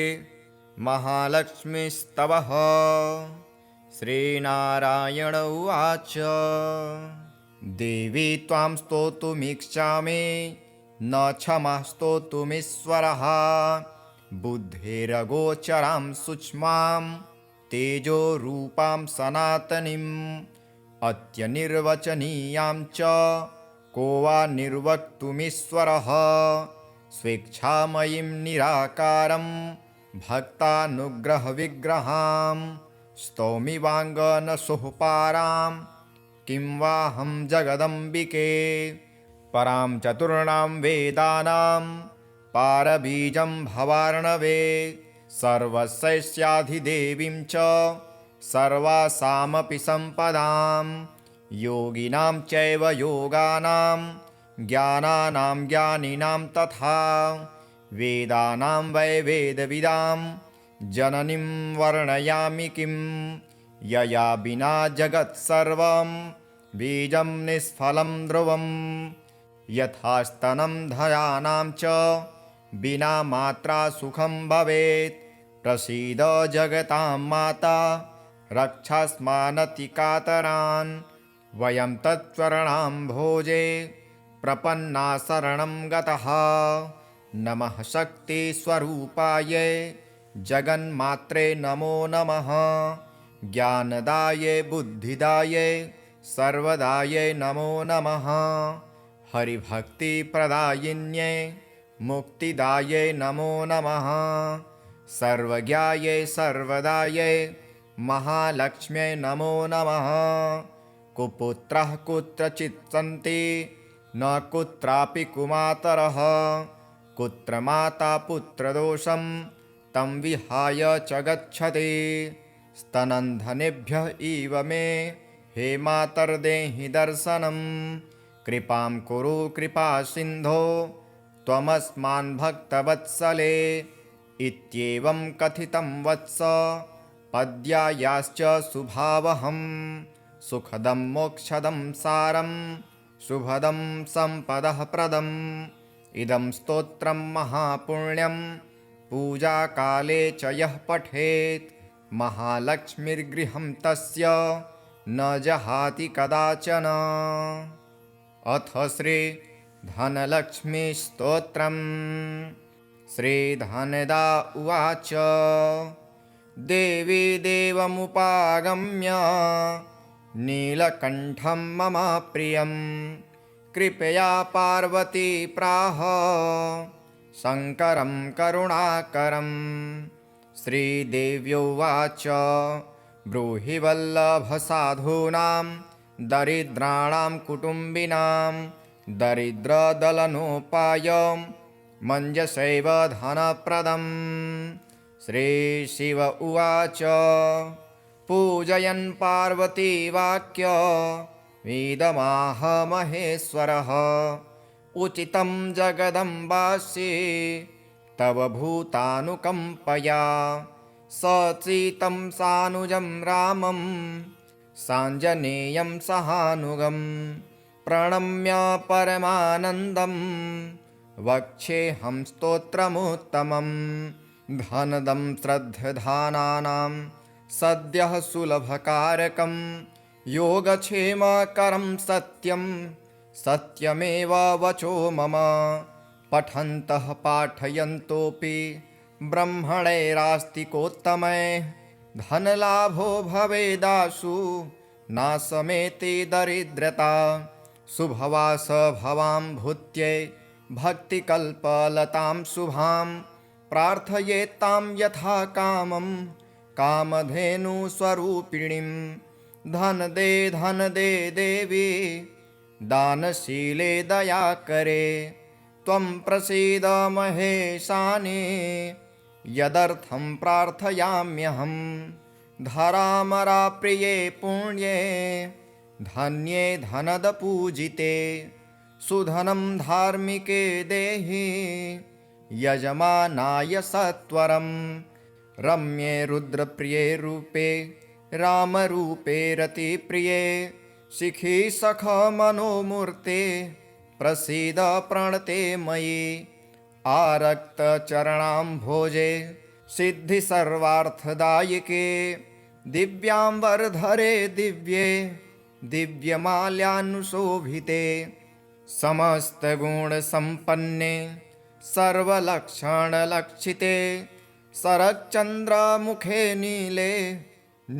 महालक्ष्मीस्तवः। श्रीनारायण उवाच देवी त्वां स्तोतुमीक्षामि न क्षमा स्तोतुमीश्वरः बुद्धेरगोचरां सूक्ष्मां तेजोरूपां सनातनीम् अत्यनिर्वचनीयां च को वा निर्वक्तुमीश्वरः स्वेच्छामयीं निराकारं भक्तानुग्रहविग्रहां स्तौमि वाङ्गनसुःपारां किं वाहं जगदम्बिके परां चतुर्णां वेदानां पारबीजं भवार्णवे सर्वस्याधिदेवीं च सर्वासामपि सम्पदां योगिनां चैव योगानां ज्ञानानां ज्ञानिनां तथा वेदानां वै वेदविदां जननीं वर्णयामि किं यया विना जगत्सर्वं बीजं निष्फलं ध्रुवं यथा स्तनं धयानां च विना मात्रा सुखं भवेत् प्रसीद जगतां माता रक्षास्मानतिकातरान् वयं तत्चरणाम्भोजे प्रपन्ना शरणं गतः नमः शक्तिस्वरूपाय जगन्मात्रे नमो नमः ज्ञानदाये बुद्धिदाये सर्वदाये नमो नमः हरिभक्तिप्रदायिन्ये मुक्तिदाये नमो नमः सर्वज्ञाये सर्वदाये महालक्ष्म्यै नमो नमः कुपुत्रः कुत्रचित् सन्ति न कुत्रापि कुमातरः कुत्र माता पुत्रदोषं तं विहाय च गच्छति स्तनन्धनेभ्यः इव मे हे मातर्देहि दर्शनं कृपां कुरु कृपासिन्धो त्वमस्मान् भक्तवत्सले इत्येवं कथितं वत्स पद्यायाश्च सुभावहं सुखदं मोक्षदं सारं शुभदं सम्पदः प्रदम् इदं स्तोत्रं महापुण्यं पूजाकाले च यः पठेत् महालक्ष्मीर्गृहं तस्य न जहाति कदाचन। अथ श्री धनलक्ष्मीस्तोत्रम्। श्रीधनदा उवाच देवी देवमुपागम्य नीलकण्ठं मम प्रियं कृपया पार्वती प्राह शङ्करं करुणाकरं। श्रीदेव्योवाच ब्रूहि वल्लभसाधूनां दरिद्राणां कुटुम्बिनां दरिद्रदलनोपायं मञ्जसैव धनप्रदम्। श्रीशिव उवाच पूजयन् पार्वती वाक्य वेदमाह महेश्वरः उचितं जगदम्बासि तव भूतानुकम्पया सचितं सानुजं रामं साञ्जनेयं सहानुगं प्रणम्य परमानन्दं वक्ष्येऽहं स्तोत्रमुत्तमं। धनदं श्रद्धधानानां सद्यः सुलभकारकं योगक्षेमकरं सत्यं सत्यमेव वचो मम। पठन्तः पाठयन्तोऽपि ब्रह्मणैरास्तिकोत्तमैः धनलाभो भवेदाशु नाशमेति दरिद्रता। शुभवास भवां भूत्यै भक्तिकल्पलतां शुभां प्रार्थयेत्तां यथा कामं कामधेनुस्वरूपिणीं। धन दे देवी दानशीले दयाकरे त्वं प्रसीद महेशानि यदर्थं प्रार्थयाम्यहं। धरामराप्रिये पुण्ये धन्ये धनदपूजिते सुधनं धार्मिके देहि यजमानाय सत्वरं। रम्ये रुद्रप्रिये रूपे रामरूपे रतिप्रिये शिखी सख मनोमूर्ते प्रसीद प्रणते मयि। आरक्तचरणाम्भोजे सिद्धिसर्वार्थदायिके दिव्याम्बरधरे दिव्ये दिव्यमाल्यानुशोभिते समस्तगुणसम्पन्ने सर्वलक्षणलक्षिते शरच्चन्द्रमुखे नीले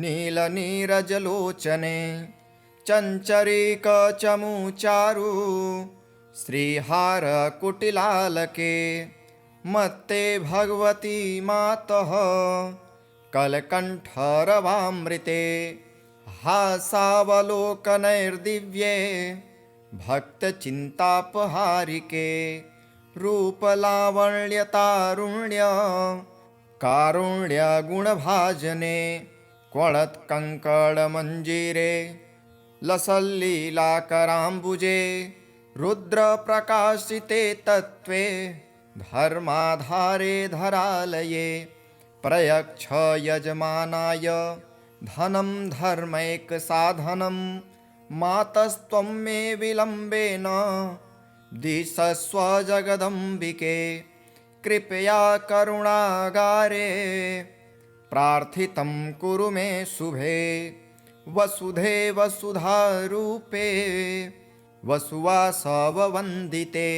नीलनीरजलोचने चञ्चरीकचमुचारु श्रीहारकुटिलालके मत्ते भगवती मातः कलकण्ठरवामृते हासावलोकनैर्दिव्ये भक्तचिन्तापहारिके रूपलावण्यतारुण्य कारुण्यगुणभाजने क्वणत्कङ्कणमञ्जीरे लसल्लीलाकराम्बुजे रुद्रप्रकाशिते तत्त्वे धर्माधारे धरालये प्रयच्छ यजमानाय धनं धर्मैकसाधनं मातस्त्वं मे विलम्बेन दिशस्व जगदम्बिके कृपया करुणागारे प्रार्थितं कुरु मे शुभे वसुधे वसुधारूपे वसुवासववन्दिते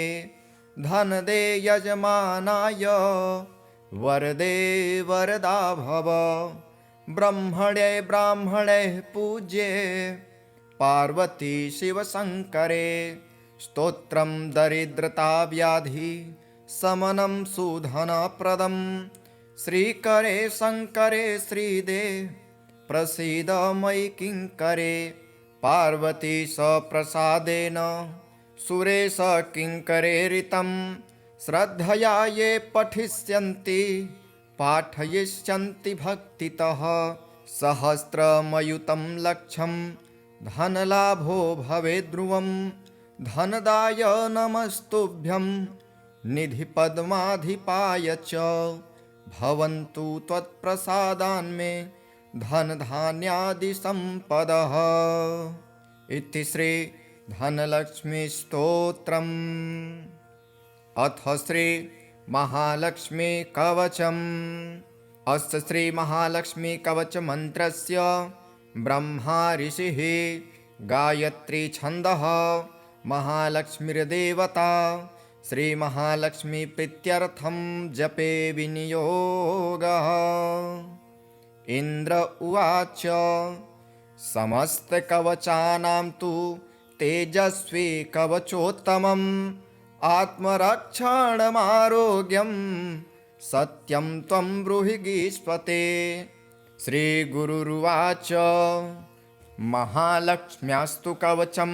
धनदे यजमानाय वरदे वरदा भव ब्रह्मणे ब्राह्मणे पूज्ये पार्वती शिवशङ्करे स्तोत्रं दरिद्रताव्याधि समनं सुधनप्रदं श्रीकरे शङ्करे श्रीदे प्रसीद मयि किङ्करे पार्वती सप्रसादेन सुरेश किङ्करेरितं श्रद्धया ये पठिष्यन्ति पाठयिष्यन्ति भक्तितः सहस्रमयुतं लक्षं धनलाभो भवेद्ध्रुवं धनदाय नमस्तुभ्यं निधिपद्माधिपाय च भवन्तु त्वत्प्रसादान्मे धनधान्यादिसम्पदः। इति श्री धनलक्ष्मीस्तोत्रम्। अथ श्री महालक्ष्मी कवचम्। अस्य श्री महालक्ष्मी कवच मन्त्रस्य ब्रह्मा ऋषिः गायत्री छन्दः महालक्ष्मीर्देवता श्री महालक्ष्मी प्रीत्यर्थं जपे विनियोगः। इंद्र उवाच समस्तकवचानां तु तेजस्वी कवचोत्तमम् आत्मरक्षणमारोग्यं सत्यं त्वं ब्रूहि गीष्पते। श्रीगुरुरुवाच महालक्ष्म्यास्तु कवचं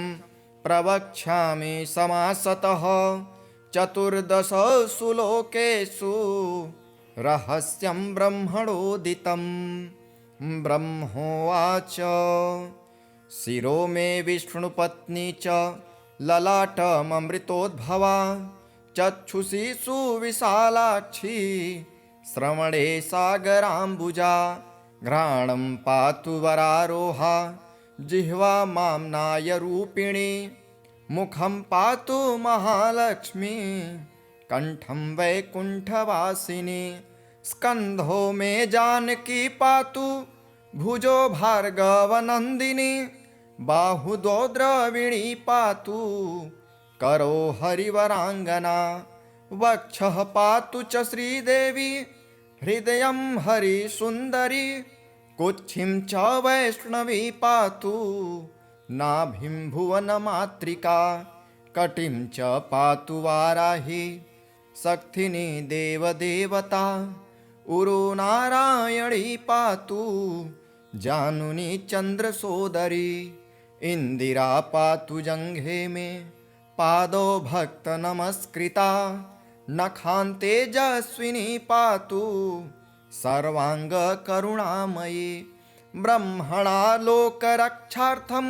प्रवक्ष्यामि समासतः 14 लोकेषु रहस्यं ब्रह्मणोदितं। ब्रह्मोवाच शिरो मे विष्णुपत्नी च ललाटममृतोद्भवा चक्षुषी सुविशालाक्षी श्रवणे सागराम्बुजा घ्राणं पातु वरारोहा जिह्वा माम्नायरूपिणी मुखं पातु महालक्ष्मी कंठं वैकुण्ठवासिनी स्कन्धो मे जानकी पातु भुजो भार्गवनन्दिनी बाहुदो द्रविणी पातु करो हरिवराङ्गना वक्षः पातु च श्रीदेवी हृदयं हरिसुन्दरी कुक्षिं च वैष्णवी पातु नाभिं भुवनमातृका कटिं च पातु वाराही शक्तिनी देवदेवता उरो नारायणी पातु जानुनी चन्द्रसोदरी इंदिरा पातु जङ्घे मे पादौ भक्त नमस्कृता नखान्तेजस्विनी पातु सर्वांग करुणामयी ब्रह्मणा लोकरक्षार्थं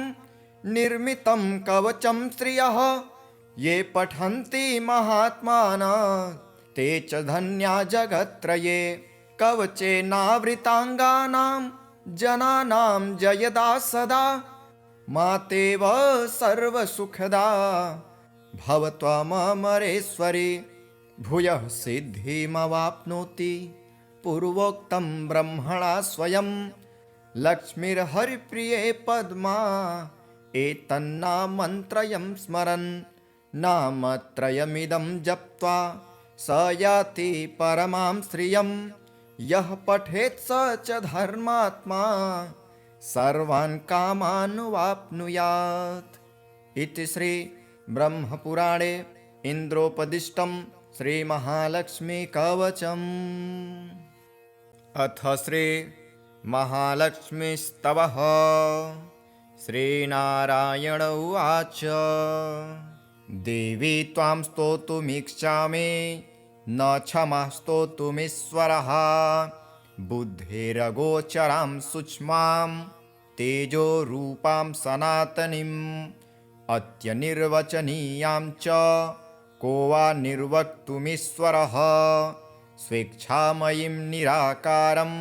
निर्मितं कवचं श्रियः ये पठन्ति महात्मानः ते च धन्या जगत्त्रये कवचेनावृताङ्गानां जनानां जयदा सदा मातेव सर्वसुखदा भवत्वमरेश्वरी भूयः सिद्धिमवाप्नोति पूर्वोक्तं ब्रह्मणा स्वयं लक्ष्मीर्हरिप्रिये पद्मा एतन्नामन्त्रयं स्मरन् नामत्रयमिदं जप्त्वा स याति परमां श्रियं यः पठेत् स च धर्मात्मा सर्वान् कामानुवाप्नुयात्। इति श्री ब्रह्मपुराणे इन्द्रोपदिष्टं श्री महालक्ष्मी कवचम्। अथ श्री महालक्ष्मी स्तवः। श्रीनारायण उवाच देवी त्वां स्तोतुमीक्षामि न क्षमा स्तोतुमीश्वरः बुद्धिरगोचरां सूक्ष्मां तेजोरूपां सनातनीम् अत्यनिर्वचनीयां च को वा निर्वक्तुमीश्वरः स्वेच्छामयीं निराकारं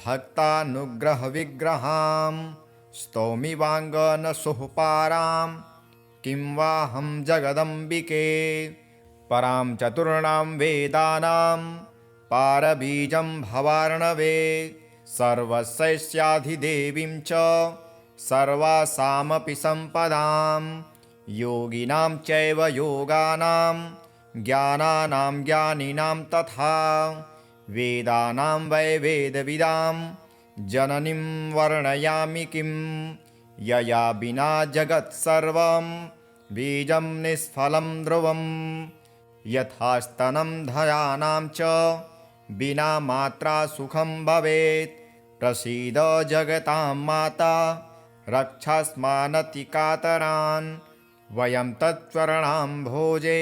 भक्तानुग्रहविग्रहां स्तौमि वाङ्गनसुःपारां किं वाहं जगदम्बिके परां चतुर्णां वेदानां पारबीजं भवार्णवे सर्वस्याधिदेवीं च सर्वासामपि सम्पदां योगिनां चैव योगानां ज्ञानानां ज्ञानिनां तथा वेदानां वै वेदविदां जननीं वर्णयामि किं यया विना जगत्सर्वं बीजं निष्फलं ध्रुवं यथा स्तनं धयानां च विना मात्रा सुखं भवेत् प्रसीद जगतां माता रक्षास्मानतिकातरान् वयं तत्चरणाम्भोजे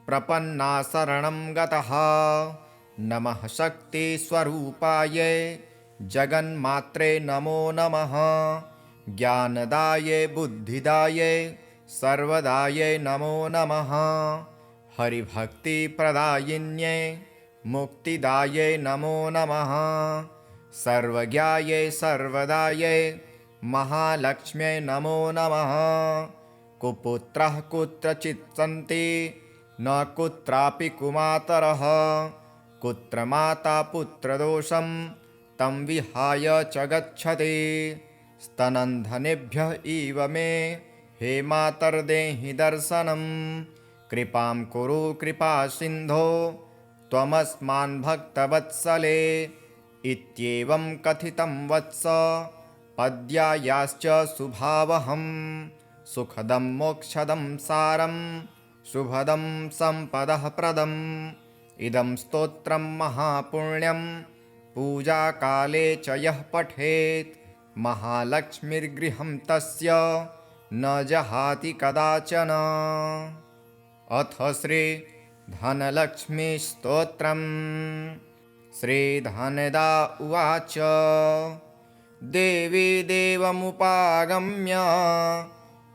प्रपन्ना शरणं गतः नमः शक्तिस्वरूपाय जगन्मात्रे नमो नमः ज्ञानदाये बुद्धिदाये सर्वदाये नमो नमः हरिभक्तिप्रदायिन्ये मुक्तिदायै नमो नमः। सर्वज्ञायै सर्वदायै महालक्ष्म्यै नमो नमः। कुपुत्रः कुत्रचित् सन्ति न कुत्रापि कुमातरः। कुत्र माता पुत्रदोषं तं विहाय च गच्छति। स्तनन्धनेभ्यः इव मे हे मातर्देहि दर्शनं। कृपां कुरु कृपासिन्धो त्वमस्मान् भक्तवत्सले। इत्येवं कथितं वत्स पद्यायाश्च शुभावहं। सुखदं मोक्षदं सारं शुभदं सम्पदः प्रदम्। इदं स्तोत्रं महापुण्यं पूजाकाले च यः पठेत् महालक्ष्मीर्गृहं तस्य न जहाति कदाचन। अथ श्री धनलक्ष्मीस्तोत्रम्। श्रीधनदा उवाच देवी देवमुपागम्य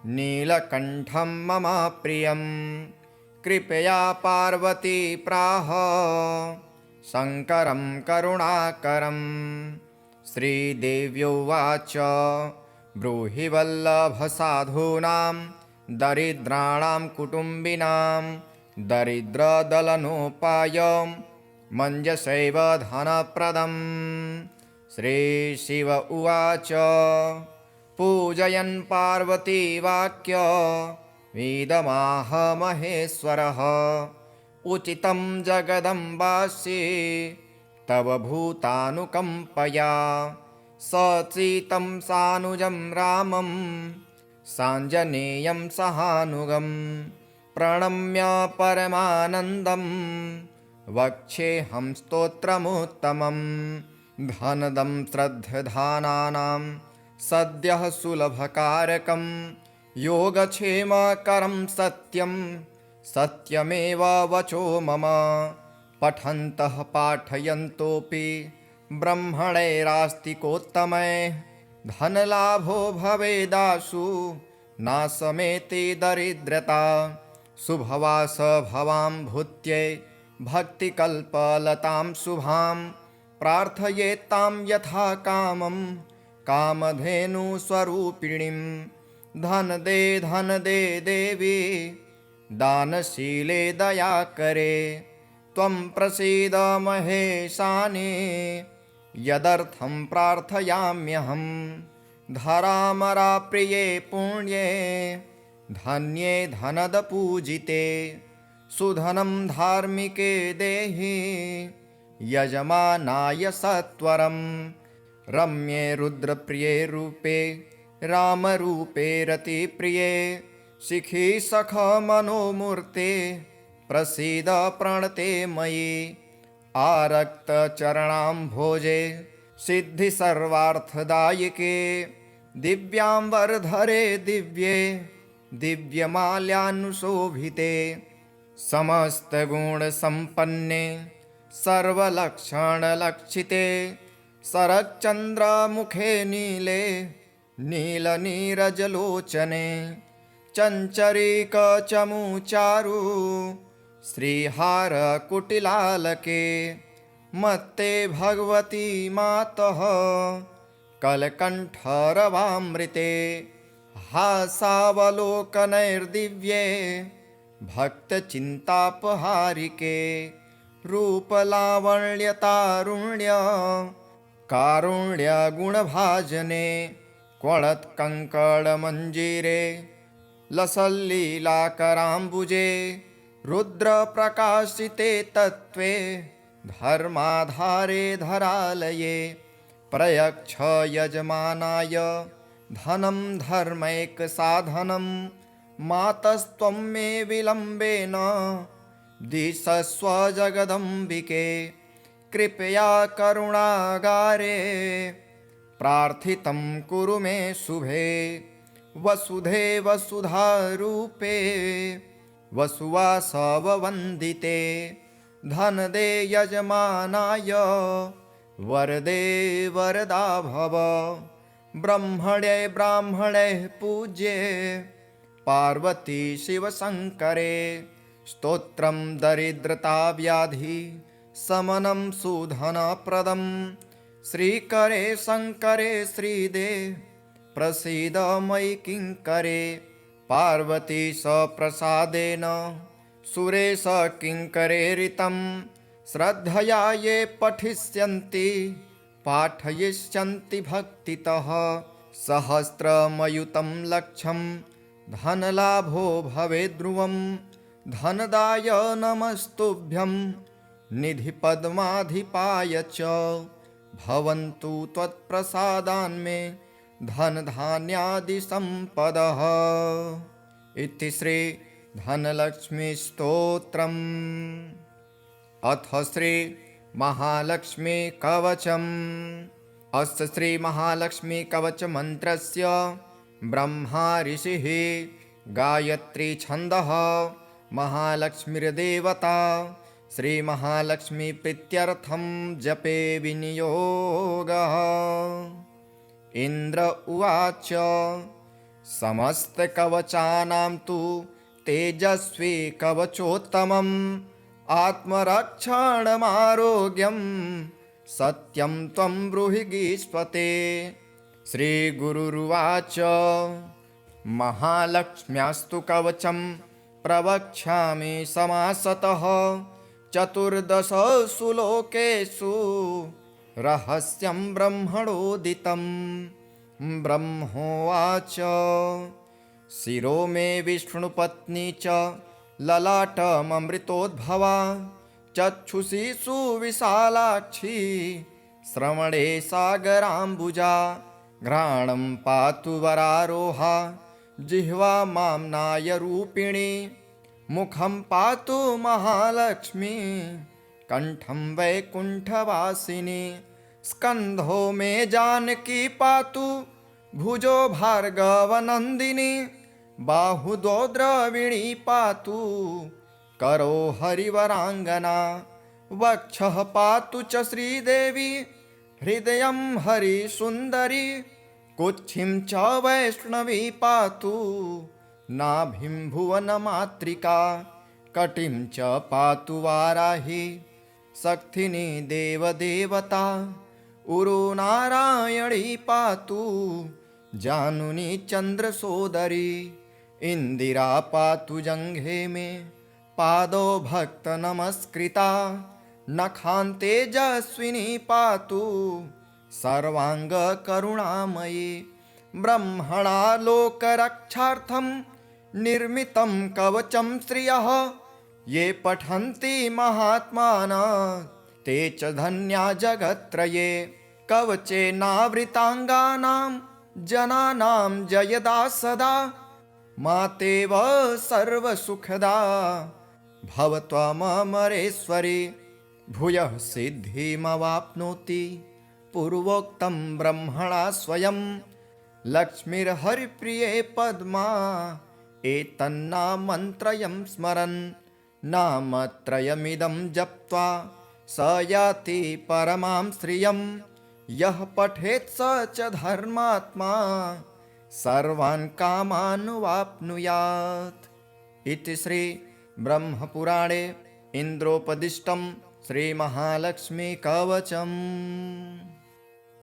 नीलकण्ठं मम प्रियं कृपया पार्वती प्राह शङ्करं करुणाकरं। श्रीदेव्योवाच ब्रूहि वल्लभसाधूनां दरिद्राणां कुटुम्बिनां दरिद्रदलनोपायं मञ्जसैव धनप्रदम्। श्रीशिव उवाच पूजयन् पार्वती वाक्य वेदमाह महेश्वरः उचितं जगदम्बासि तव भूतानुकम्पया। सचीतं सानुजं रामं साञ्जनेयं सहानुगं प्रणम्य परमानन्दं वक्षेऽहं स्तोत्रमुत्तमं। धनदं श्रद्धधानानां सद्यः सुलभकारकं योगक्षेमकरं सत्यं सत्यमेव वचो मम। पठन्तः पाठयन्तोऽपि ब्रह्मणैरास्तिकोत्तमैः धनलाभो भवेदाशु नाशमेति दरिद्रता। शुभवास भवां भूत्यै भक्तिकल्पलतां शुभां प्रार्थयेत्तां यथा कामं कामधेनुस्वरूपिणीं। धन दे देवी दानशीले दयाकरे त्वं प्रसीद महेशानि यदर्थं प्रार्थयाम्यहं। धरामराप्रिये पुण्ये धन्ये धनदपूजिते सुधनं धार्मिके देहि यजमानाय सत्वरं। रम्ये रुद्रप्रिये रूपे रामरूपे रतिप्रिये शिखी सख मनोमूर्ते प्रसीद प्रणते मयि। आरक्तचरणाम्भोजे सिद्धि सर्वार्थदायिके दिव्याम्बरधरे दिव्ये दिव्यमाल्यानुशोभिते। समस्तगुणसम्पन्ने सर्वलक्षणलक्षिते शरच्चन्द्रमुखे नीले नीलनीरजलोचने चञ्चरीकचमुचारु श्रीहारकुटिलालके मत्ते भगवती मातः कलकण्ठरवामृते। हासावलोकनैर्दिव्ये भक्तचिन्तापहारिके रूपलावण्यतारुण्य कारुण्यगुणभाजने क्वणत्कङ्कणमञ्जीरे लसल्लीलाकराम्बुजे रुद्रप्रकाशिते तत्त्वे धर्माधारे धरालये। प्रयच्छ यजमानाय धनं धर्मैकसाधनं मातस्त्वं मे विलम्बेन दिशस्व जगदम्बिके। कृपया करुणागारे प्रार्थितं कुरु मे शुभे वसुधे वसुधारूपे वसुवासववन्दिते। धनदे यजमानाय वरदे वरदा भव ब्रह्मणे ब्राह्मणे पूज्ये पार्वती शिवशङ्करे। स्तोत्रं दरिद्रता व्याधि समनं सुधनप्रदं श्रीकरे शङ्करे श्रीदे प्रसीद मयि किङ्करे पार्वती सप्रसादेन सुरेश किङ्करेरितं श्रद्धया ये पठिष्यन्ति पाठयिष्यन्ति भक्तितः सहस्रमयुतं लक्षं धनलाभो भवेद्ध्रुवं धनदाय नमस्तुभ्यं निधिपद्माधिपाय च भवन्तु त्वत्प्रसादान्मे धनधान्यादिसम्पदः इति श्री धनलक्ष्मीस्तोत्रम्। अथ श्री महालक्ष्मी कवचम्। अस्य श्री महालक्ष्मी कवच मंत्रस्य ब्रह्मा ऋषिः गायत्री छन्दः महालक्ष्मीर्देवता श्री महालक्ष्मी प्रीत्यर्थं जपे विनियोगः। इंद्र उवाच समस्तकवचानां तु तेजस्वी कवचोत्तमम् आत्मरक्षणमारोग्यं सत्यं त्वं ब्रूहि गीष्पते। श्रीगुरुरुवाच महालक्ष्म्यास्तु कवचं प्रवक्ष्यामि समासतः 14 लोकेषु रहस्यं ब्रह्मणोदितं। ब्रह्मोवाच शिरो मे विष्णुपत्नी च ललाटममृतोद्भवा चक्षुषी सुविशालाक्षी श्रवणे सागराम्बुजा घ्राणं पातु वरारोहा जिह्वा माम्नायरूपिणी मुखं पातु महालक्ष्मी कंठं वैकुण्ठवासिनी स्कन्धो मे जानकी पातु भुजो भार्गवनन्दिनी बाहुदो द्रविणी पातु करो हरिवराङ्गना वक्षः पातु च श्रीदेवी हृदयं हरिसुन्दरी कुक्षिं च वैष्णवी पातु नाभिं भुवनमातृका कटिं च पातु वाराही शक्तिनी देवदेवता उरो नारायणी पातु जानुनी चन्द्रसोदरी इंदिरा पातु जंघे में पादो भक्त नमस्कृता नखान्ते तेजस्विनी पातु सर्वांग करुणामयी ब्रह्मणा लोकरक्षार्थं निर्मितं कवचं श्रियः ये पठन्ति महात्मानः ते च धन्या जगत्त्रये कवचेनावृतांगानां जनानां जयदा सदा मातेव सर्वसुखदा भवत्वमरेश्वरी भूयः सिद्धिमवाप्नोति पूर्वोक्तं ब्रह्मणा स्वयं लक्ष्मीर्हरिप्रिये पद्मा एतन्नामन्त्रयं स्मरन् नामत्रयमिदं जप्त्वा स याति परमां श्रियं यः पठेत् स च धर्मात्मा सर्वान् कामानुवाप्नुयात् इति श्री ब्रह्मपुराणे इन्द्रोपदिष्टं श्री महालक्ष्मी कवचम्।